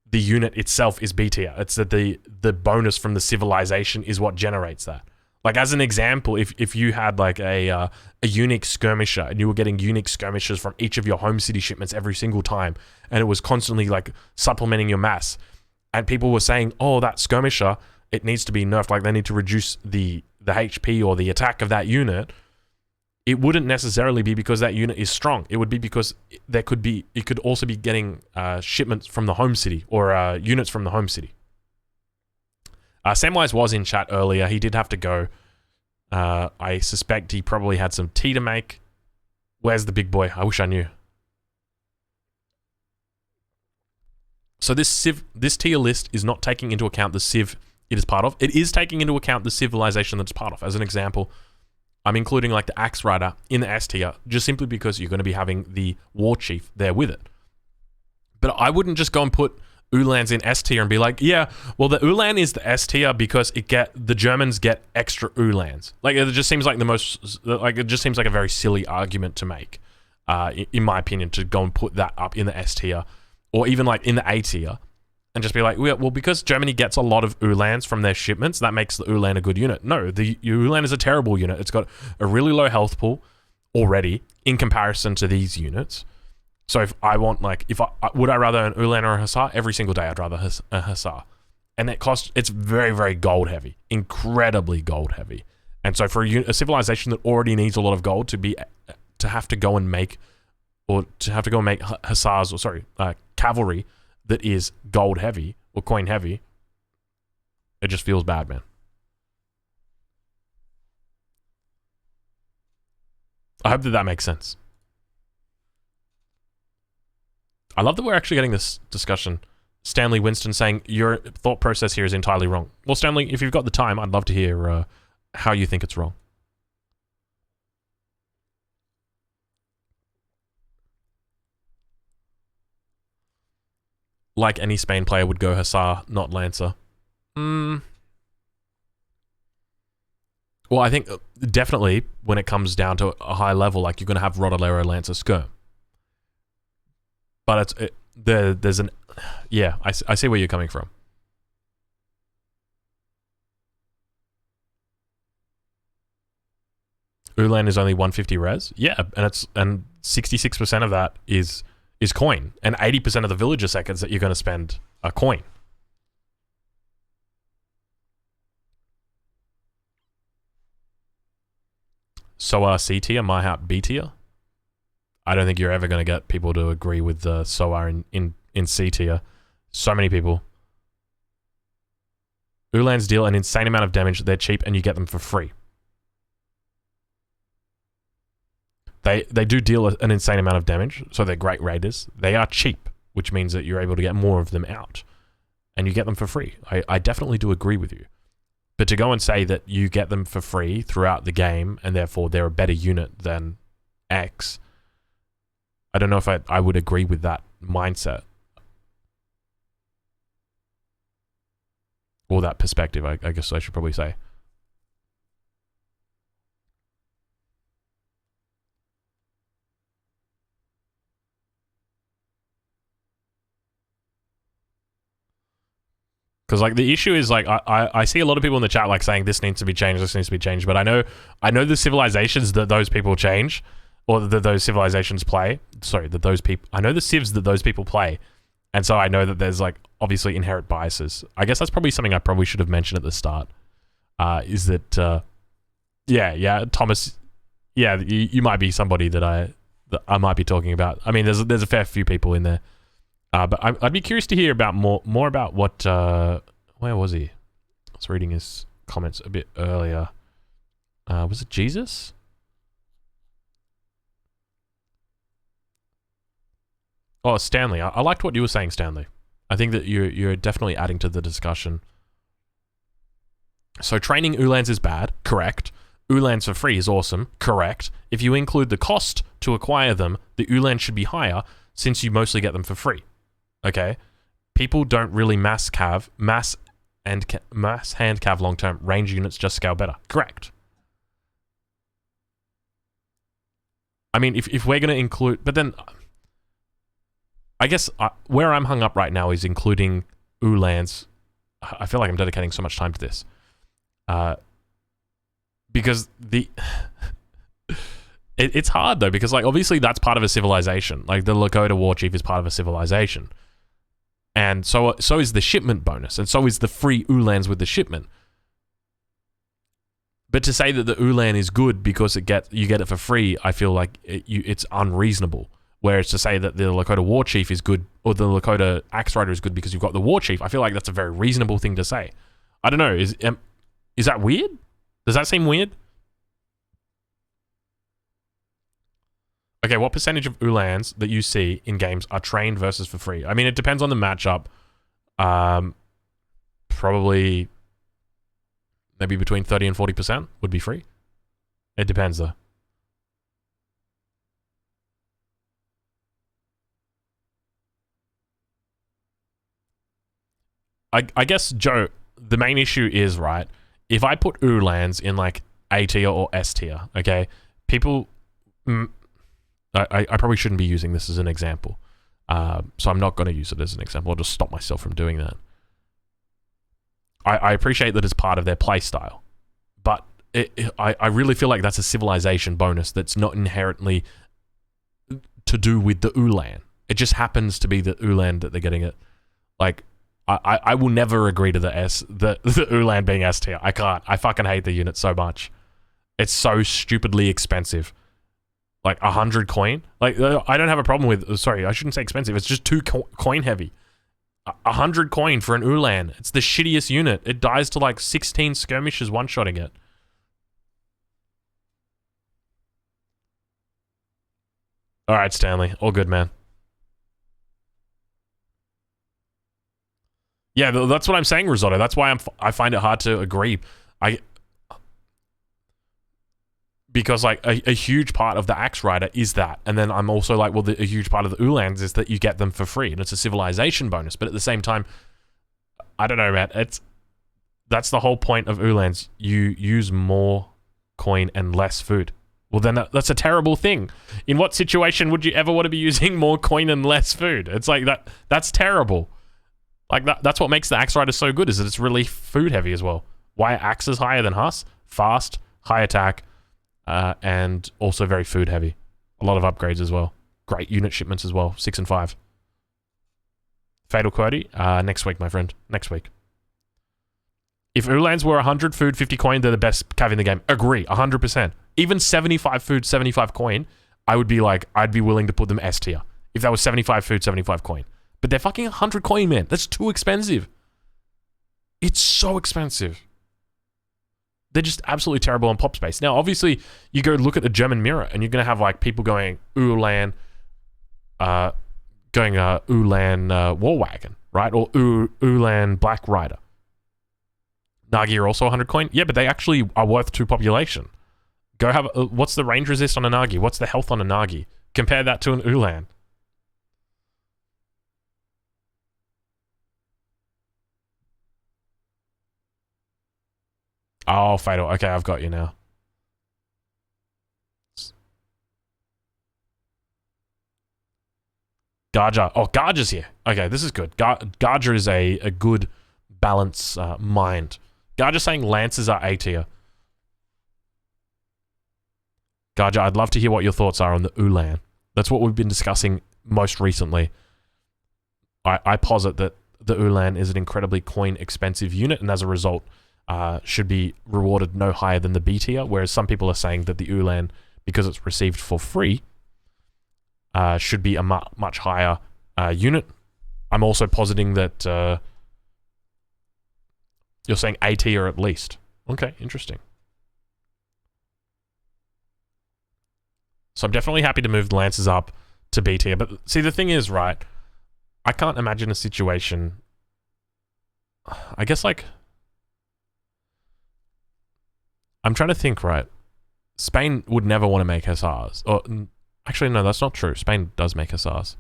the unit itself is B tier. It's that the bonus from the civilization is what generates that. Like, as an example, if you had like a unique skirmisher and you were getting unique skirmishers from each of your home city shipments every single time, and it was constantly like supplementing your mass, and people were saying, oh, that skirmisher, it needs to be nerfed, like they need to reduce the HP or the attack of that unit, it wouldn't necessarily be because that unit is strong. It would be because it could also be getting shipments from the home city or units from the home city. Samwise was in chat earlier. He did have to go. I suspect he probably had some tea to make. Where's the big boy? I wish I knew. So this tier list is not taking into account the civ it is part of. It is taking into account the civilization that it's part of. As an example, I'm including like the Axe Rider in the S tier, just simply because you're going to be having the War Chief there with it. But I wouldn't just go and put Ulans in S tier and be like, yeah, well, the Ulan is the S tier because the Germans get extra Ulans. Like, it just seems like it just seems like a very silly argument to make, in my opinion, to go and put that up in the S tier or even like in the A tier and just be like, well, because Germany gets a lot of Ulans from their shipments, that makes the Ulan a good unit. No, the Ulan is a terrible unit. It's got a really low health pool already in comparison to these units. So if I want, like, would I rather an Ulan or a Hussar? Every single day I'd rather a Hussar. And it's very, very gold heavy. Incredibly gold heavy. And so for a civilization that already needs a lot of gold to have to go and make Hussars, or sorry, cavalry that is gold heavy or coin heavy, it just feels bad, man. I hope that that makes sense. I love that we're actually getting this discussion. Stanley Winston saying, your thought process here is entirely wrong. Well, Stanley, if you've got the time, I'd love to hear how you think it's wrong. Like any Spain player would go Hussar, not Lancer. Well, I think definitely when it comes down to a high level, like you're going to have Rodolero, Lancer, Skirm. But there's an... Yeah, I see where you're coming from. Ulan is only 150 res? Yeah, and 66% of that is coin. And 80% of the villager seconds that you're going to spend are coin. Sower C tier, my heart B tier. I don't think you're ever going to get people to agree with Sower in C tier. So many people. Ulans deal an insane amount of damage. They're cheap and you get them for free. They do deal an insane amount of damage, so they're great raiders. They are cheap, which means that you're able to get more of them out. And you get them for free. I definitely do agree with you. But to go and say that you get them for free throughout the game, and therefore they're a better unit than X, I don't know if I would agree with that mindset. Or that perspective, I guess I should probably say. Because like the issue is like I see a lot of people in the chat like saying this needs to be changed, this needs to be changed, but I know the civilizations that those people change, or that those civilizations play. Sorry, that those people, I know the civs that those people play, and so I know that there's like obviously inherent biases. I guess that's probably something I probably should have mentioned at the start. Is that yeah, Thomas, yeah, you might be somebody that I might be talking about. I mean, there's a fair few people in there. But I'd be curious to hear about more about what... where was he? I was reading his comments a bit earlier. Was it Jesus? Oh, Stanley. I liked what you were saying, Stanley. I think that you're definitely adding to the discussion. So training Ulans is bad. Correct. Ulans for free is awesome. Correct. If you include the cost to acquire them, the Ulans should be higher since you mostly get them for free. Okay, people don't really mass hand cav long term. Range units just scale better. Correct. I mean, if we're going to include, but then I guess where I'm hung up right now is including Ulans. I feel like I'm dedicating so much time to this, because it's hard though, because like obviously that's part of a civilization. Like the Lakota war chief is part of a civilization. And so is the shipment bonus, and so is the free Ulans with the shipment. But to say that the Ulan is good because you get it for free, I feel like it's unreasonable. Whereas to say that the Lakota war chief is good, or the Lakota axe rider is good because you've got the war chief, I feel like that's a very reasonable thing to say. I don't know, is that weird? Does that seem weird? Okay, what percentage of Ulans that you see in games are trained versus for free? I mean, it depends on the matchup. Probably maybe between 30 and 40% would be free. It depends though. I guess, Joe, the main issue is, right, if I put Ulans in like A tier or S tier, okay, people... I probably shouldn't be using this as an example. So I'm not going to use it as an example. I'll just stop myself from doing that. I appreciate that it's part of their play style. But I really feel like that's a civilization bonus that's not inherently to do with the Ulan. It just happens to be the Ulan that they're getting it. Like, I will never agree to the Ulan being S tier. I can't. I fucking hate the unit so much. It's so stupidly expensive. Like 100 coin. Like I don't have a problem with. Sorry, I shouldn't say expensive. It's just too coin heavy. 100 coin for an Ulan. It's the shittiest unit. It dies to like 16 skirmishes one-shotting it. All right, Stanley. All good, man. Yeah, that's what I'm saying, Risotto. That's why I find it hard to agree. Because like a huge part of the Axe Rider is that, and then I'm also like, well, a huge part of the Ulans is that you get them for free, and it's a civilization bonus. But at the same time, I don't know, man. That's the whole point of Ulans. You use more coin and less food. Well, then that's a terrible thing. In what situation would you ever want to be using more coin and less food? It's like that. That's terrible. Like that's what makes the Axe Rider so good, is that it's really food heavy as well. Why are axes higher than Huss? Fast, high attack. And also very food heavy. A lot of upgrades as well. Great unit shipments as well. 6 and 5. Fatal Coyote. Next week, my friend. Next week. If Ulans were 100 food, 50 coin, they're the best cav in the game. Agree. 100%. Even 75 food, 75 coin, I would be like, I'd be willing to put them S tier. If that was 75 food, 75 coin. But they're fucking 100 coin, man. That's too expensive. It's so expensive. They're just absolutely terrible on pop space. Now, obviously, you go look at the German mirror, and you're going to have, like, people going Ulan, Ulan War Wagon, right? Or Ulan Black Rider. Nagi are also 100 coin. Yeah, but they actually are worth 2 population. Go have... what's the range resist on a Nagi? What's the health on a Nagi? Compare that to an Ulan. Oh, Fatal. Okay, I've got you now. Garja. Oh, Garja's here. Okay, this is good. Garja is a good balance mind. Garja's saying Lancers are A tier. Garja, I'd love to hear what your thoughts are on the Ulan. That's what we've been discussing most recently. I posit that the Ulan is an incredibly coin expensive unit, and as a result, should be rewarded no higher than the B tier, whereas some people are saying that the Ulan, because it's received for free, should be a much higher unit. I'm also positing that you're saying A tier at least. Okay, interesting. So I'm definitely happy to move the Lancers up to B tier, but see, the thing is, right, I can't imagine a situation, I guess, like, I'm trying to think, right? Spain would never want to make Hussars. Or, actually, no, that's not true. Spain does make Hussars.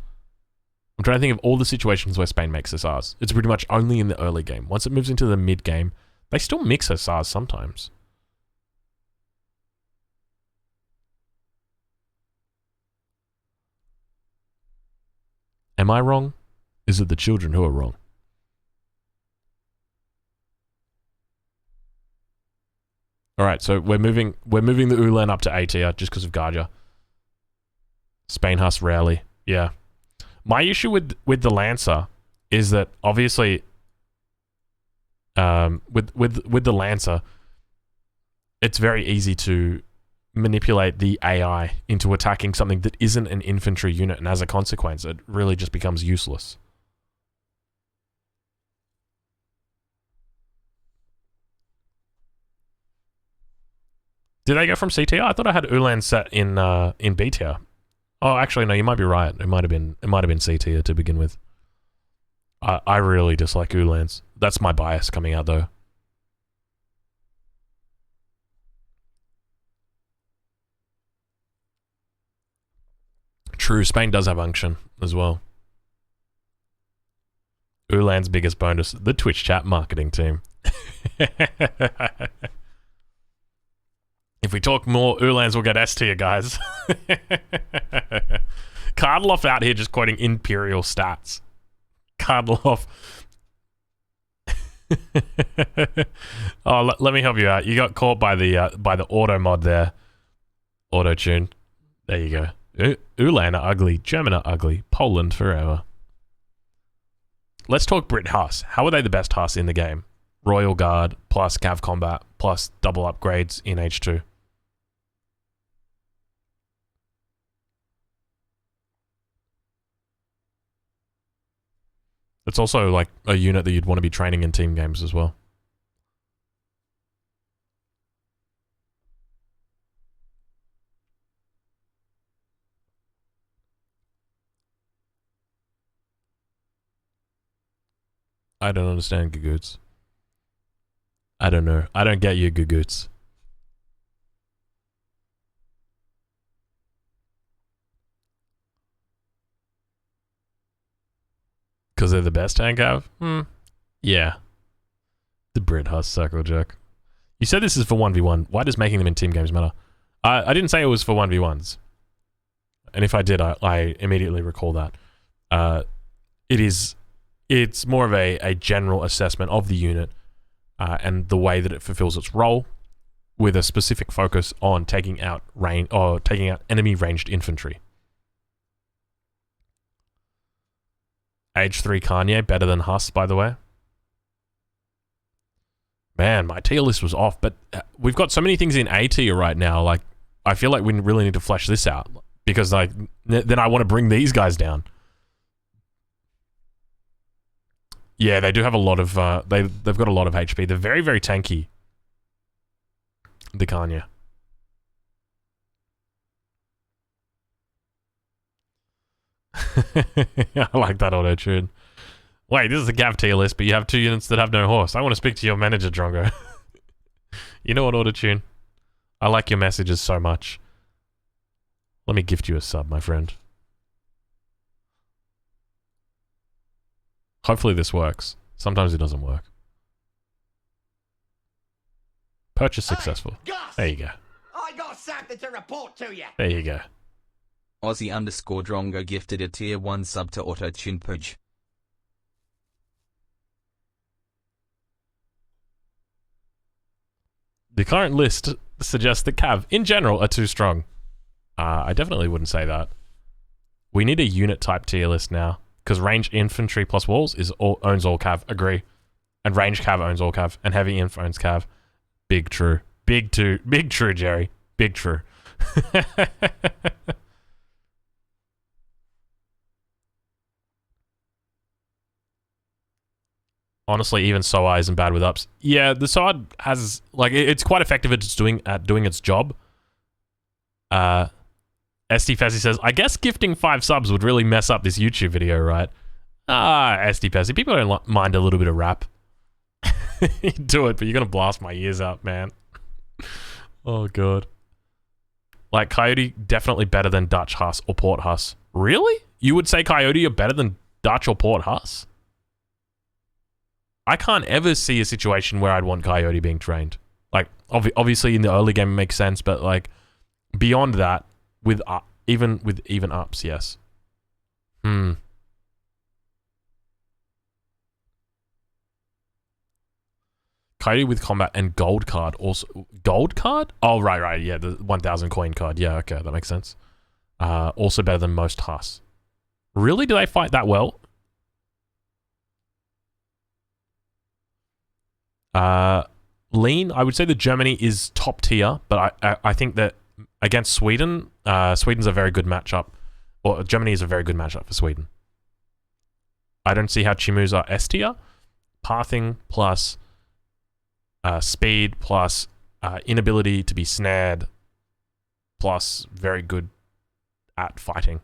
I'm trying to think of all the situations where Spain makes Hussars. It's pretty much only in the early game. Once it moves into the mid game, they still mix Hussars sometimes. Am I wrong? Is it the children who are wrong? All right, so we're moving the Ulan up to A tier just because of Garja. Spain Huss rarely, yeah. My issue with the Lancer is that obviously, with the Lancer, it's very easy to manipulate the AI into attacking something that isn't an infantry unit, and as a consequence, it really just becomes useless. Did they go from C tier? I thought I had Ulan set in B tier. Oh, actually, no. You might be right. It might have been C tier to begin with. I really dislike Ulans. That's my bias coming out, though. True, Spain does have unction as well. Ulan's biggest bonus: the Twitch chat marketing team. If we talk more, Ulans will get S tier, guys. Cardloff out here just quoting Imperial stats. Cardloff. Oh, let me help you out. You got caught by the auto mod there. Auto tune. There you go. Ulan are ugly. German are ugly. Poland forever. Let's talk Brit Huss. How are they the best Huss in the game? Royal Guard plus Cav Combat plus double upgrades in H2. It's also like a unit that you'd want to be training in team games as well. I don't understand Gagoots. I don't know. I don't get you, Gagoots. Because they're the best tank have? Yeah. The Brit Huss circle jerk. You said this is for 1v1. Why does making them in team games matter? I didn't say it was for 1v1s. And if I did, I immediately recall that. It's more of a general assessment of the unit and the way that it fulfills its role, with a specific focus on taking out enemy ranged infantry. Age 3 Kanye, better than Huss, by the way. Man, my tier list was off, but we've got so many things in A tier right now. Like, I feel like we really need to flesh this out, because like then I want to bring these guys down. Yeah, they do have a lot of they've got a lot of HP. They're very, very tanky. The Kanye. I like that auto tune. Wait, this is a Gav tier list, but you have 2 units that have no horse. I want to speak to your manager, Drongo. You know what, auto tune? I like your messages so much. Let me gift you a sub, my friend. Hopefully this works. Sometimes it doesn't work. Purchase successful. Hey, Gus! There you go. I got something to report to you. There you go. Aussie_Drongo gifted a tier 1 sub to Auto-Tune Pooch. The current list suggests that Cav, in general, are too strong. I definitely wouldn't say that. We need a unit type tier list now, because range infantry plus walls owns all Cav. Agree. And range Cav owns all Cav, and heavy inf owns Cav. Big true. Big true, Jerry. Big true. Honestly, even Sower isn't bad with ups. Yeah, the Sower has, like, it's quite effective at doing its job. SD Fezzy says, I guess gifting 5 subs would really mess up this YouTube video, right? SD Fezzy, people don't mind a little bit of rap. Do it, but you're gonna blast my ears out, man. Oh, God. Like, Coyote, definitely better than Dutch Huss or Port Huss. Really? You would say Coyote are better than Dutch or Port Huss? I can't ever see a situation where I'd want Coyote being trained. Like, obviously in the early game it makes sense, but like, beyond that, even with even ups, yes. Coyote with combat and gold card also. Gold card? Oh, right, yeah, the 1000 coin card. Yeah, okay, that makes sense. Also better than most Huss. Really? Do they fight that well? Lean, I would say that Germany is top tier, but I think that against Sweden, Sweden's a very good matchup. Or Germany is a very good matchup for Sweden. I don't see how Chimus are S tier. Pathing plus speed plus inability to be snared plus very good at fighting.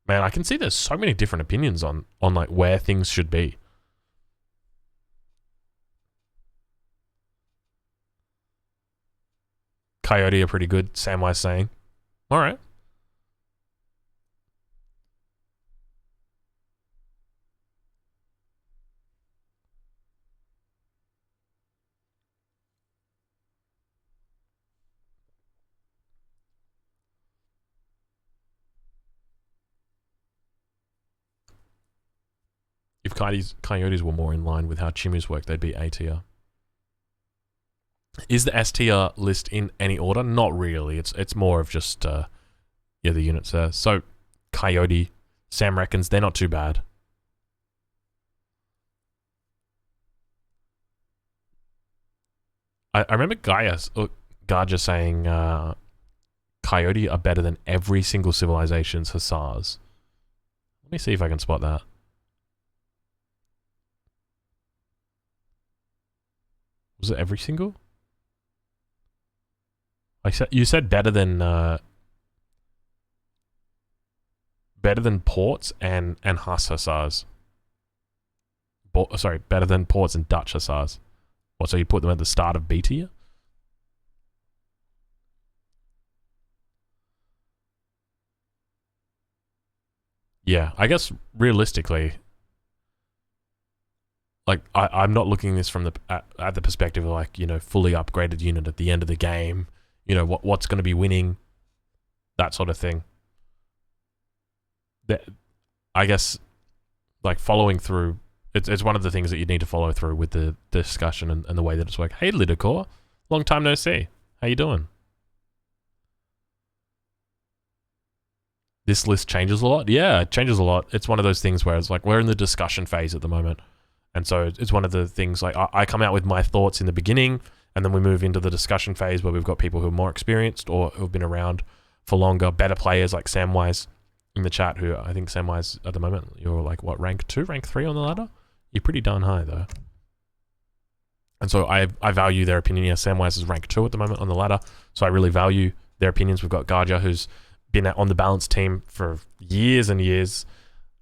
Man, I can see there's so many different opinions on like where things should be. Coyote are pretty good, Samwise saying. All right. If Coyotes were more in line with how Chimus work, they'd be A tier. Is the S tier list in any order? Not really. It's more of just yeah, the units there. So Coyote, Sam reckons they're not too bad. I remember Gaja saying Coyote are better than every single civilization's Hussars. Let me see if I can spot that. Was it every single? You said better than Ports and Huss Hussars. Sorry, better than Ports and Dutch Hussars. What, so you put them at the start of B tier? Yeah, I guess realistically, like I'm not looking at this from at the perspective of like, you know, fully upgraded unit at the end of the game. You know, what's going to be winning, that sort of thing. I guess, like, following through, it's one of the things that you need to follow through with the discussion and the way that it's working. Hey, Lidicor, long time no see. How you doing? This list changes a lot? Yeah, it changes a lot. It's one of those things where it's like, we're in the discussion phase at the moment. And so it's one of the things, like, I come out with my thoughts in the beginning, and then we move into the discussion phase where we've got people who are more experienced or who've been around for longer, better players like Samwise in the chat, who I think Samwise at the moment, you're like, what, rank 2, rank 3 on the ladder? You're pretty darn high, though. And so I value their opinion. Yeah, Samwise is rank 2 at the moment on the ladder, so I really value their opinions. We've got Garja, who's been on the balance team for years and years,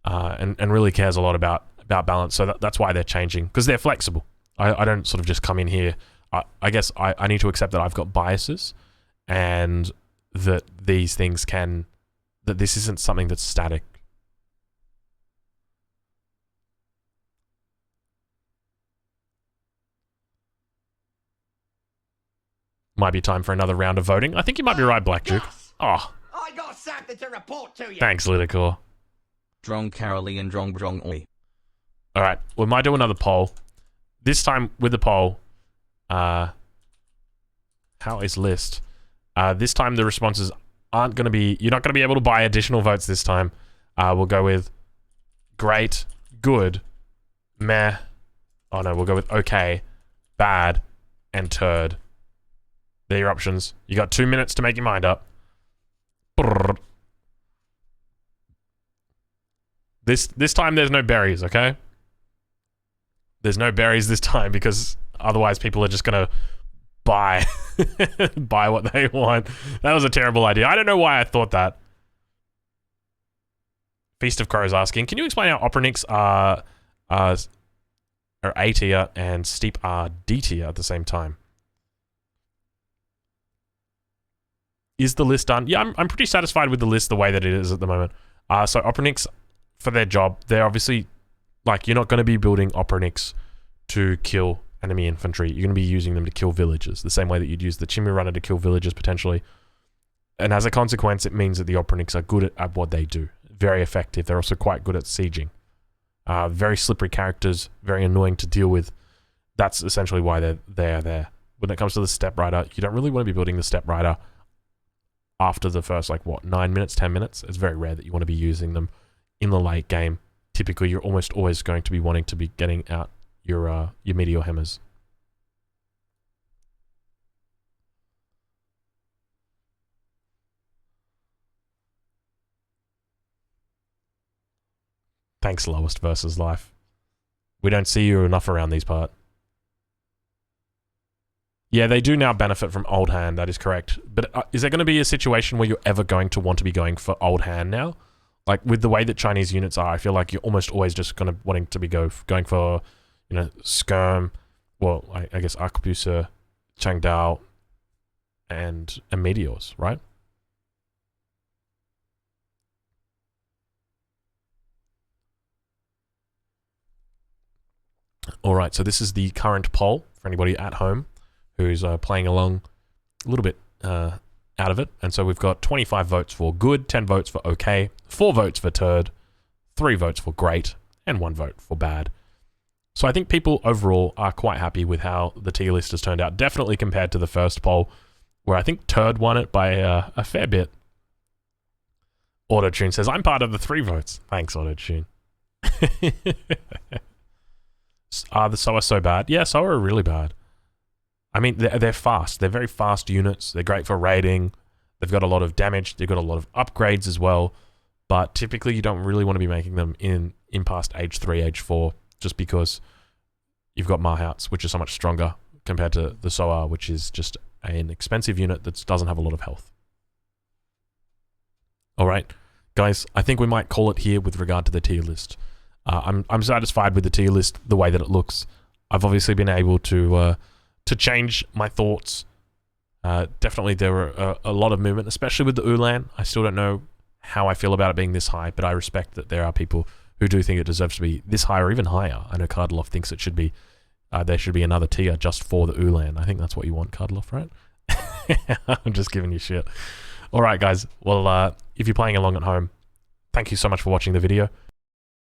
and really cares a lot about balance. So that's why they're changing, because they're flexible. I don't sort of just come in here. I guess I need to accept that I've got biases, and that these things that this isn't something that's static. Might be time for another round of voting. I think you might be right, Black Duke. Oh, I got something to report to you. thanks, Lidicor. Drong Carolee and Drong Oi. All right, we might do another poll. This time with the poll, how is list? This time the responses aren't going to be, you're not going to be able to buy additional votes this time. We'll go with great, good, meh. Oh no, we'll go with okay, bad, and turd. They're your options. You got 2 minutes to make your mind up. Brrr. This time there's no berries, okay? There's no berries this time, because otherwise people are just gonna buy buy what they want. That was a terrible idea. I don't know why I thought that. Feast of Crows asking, can you explain how Opronix are A tier and Steep are D tier at the same time? Is the list done? Yeah, I'm pretty satisfied with the list the way that it is at the moment. So Opronix, for their job, they're obviously, like, you're not going to be building Opronix to kill enemy infantry. You're going to be using them to kill villages, the same way that you'd use the Chimney Runner to kill villages potentially. And as a consequence, it means that the Opronix are good at what they do. Very effective. They're also quite good at sieging. Very slippery characters, very annoying to deal with. That's essentially why they're there. When it comes to the Step Rider, you don't really want to be building the Step Rider after the first, like, what, 9 minutes, 10 minutes? It's very rare that you want to be using them in the late game. Typically, you're almost always going to be wanting to be getting out your Meteor Hammers. Thanks, Lowest versus Life. We don't see you enough around these parts. Yeah, they do now benefit from Old Hand, that is correct. But is there going to be a situation where you're ever going to want to be going for Old Hand now? Like, with the way that Chinese units are, I feel like you're almost always just going to wanting to be going for, you know, Skirm, well, I guess Arquebuser, Changdao, and Meteors, right? All right, so this is the current poll for anybody at home who's playing along a little bit out of it. And so we've got 25 votes for good, 10 votes for okay, 4 votes for turd, 3 votes for great, and 1 vote for bad. So I think people overall are quite happy with how the tier list has turned out, definitely compared to the first poll, where I think turd won it by a fair bit. Autotune says, I'm part of the 3 votes. Thanks, Autotune. Are the Sower so bad? Yeah, Sower are really bad. I mean, they're fast. They're very fast units. They're great for raiding. They've got a lot of damage. They've got a lot of upgrades as well. But typically, you don't really want to be making them in past age 3, age 4, just because you've got Mahouts, which is so much stronger compared to the Sower, which is just an expensive unit that doesn't have a lot of health. Alright, guys, I think we might call it here with regard to the tier list. I'm satisfied with the tier list, the way that it looks. I've obviously been able to change my thoughts. Definitely there were a lot of movement, especially with the Ulan. I still don't know how I feel about it being this high, but I respect that there are people who do think it deserves to be this high or even higher. I know Cardloff thinks it should be, there should be another tier just for the Ulan. I think that's what you want, Cardloff, right? I'm just giving you shit. Alright guys, well, if you're playing along at home, thank you so much for watching the video.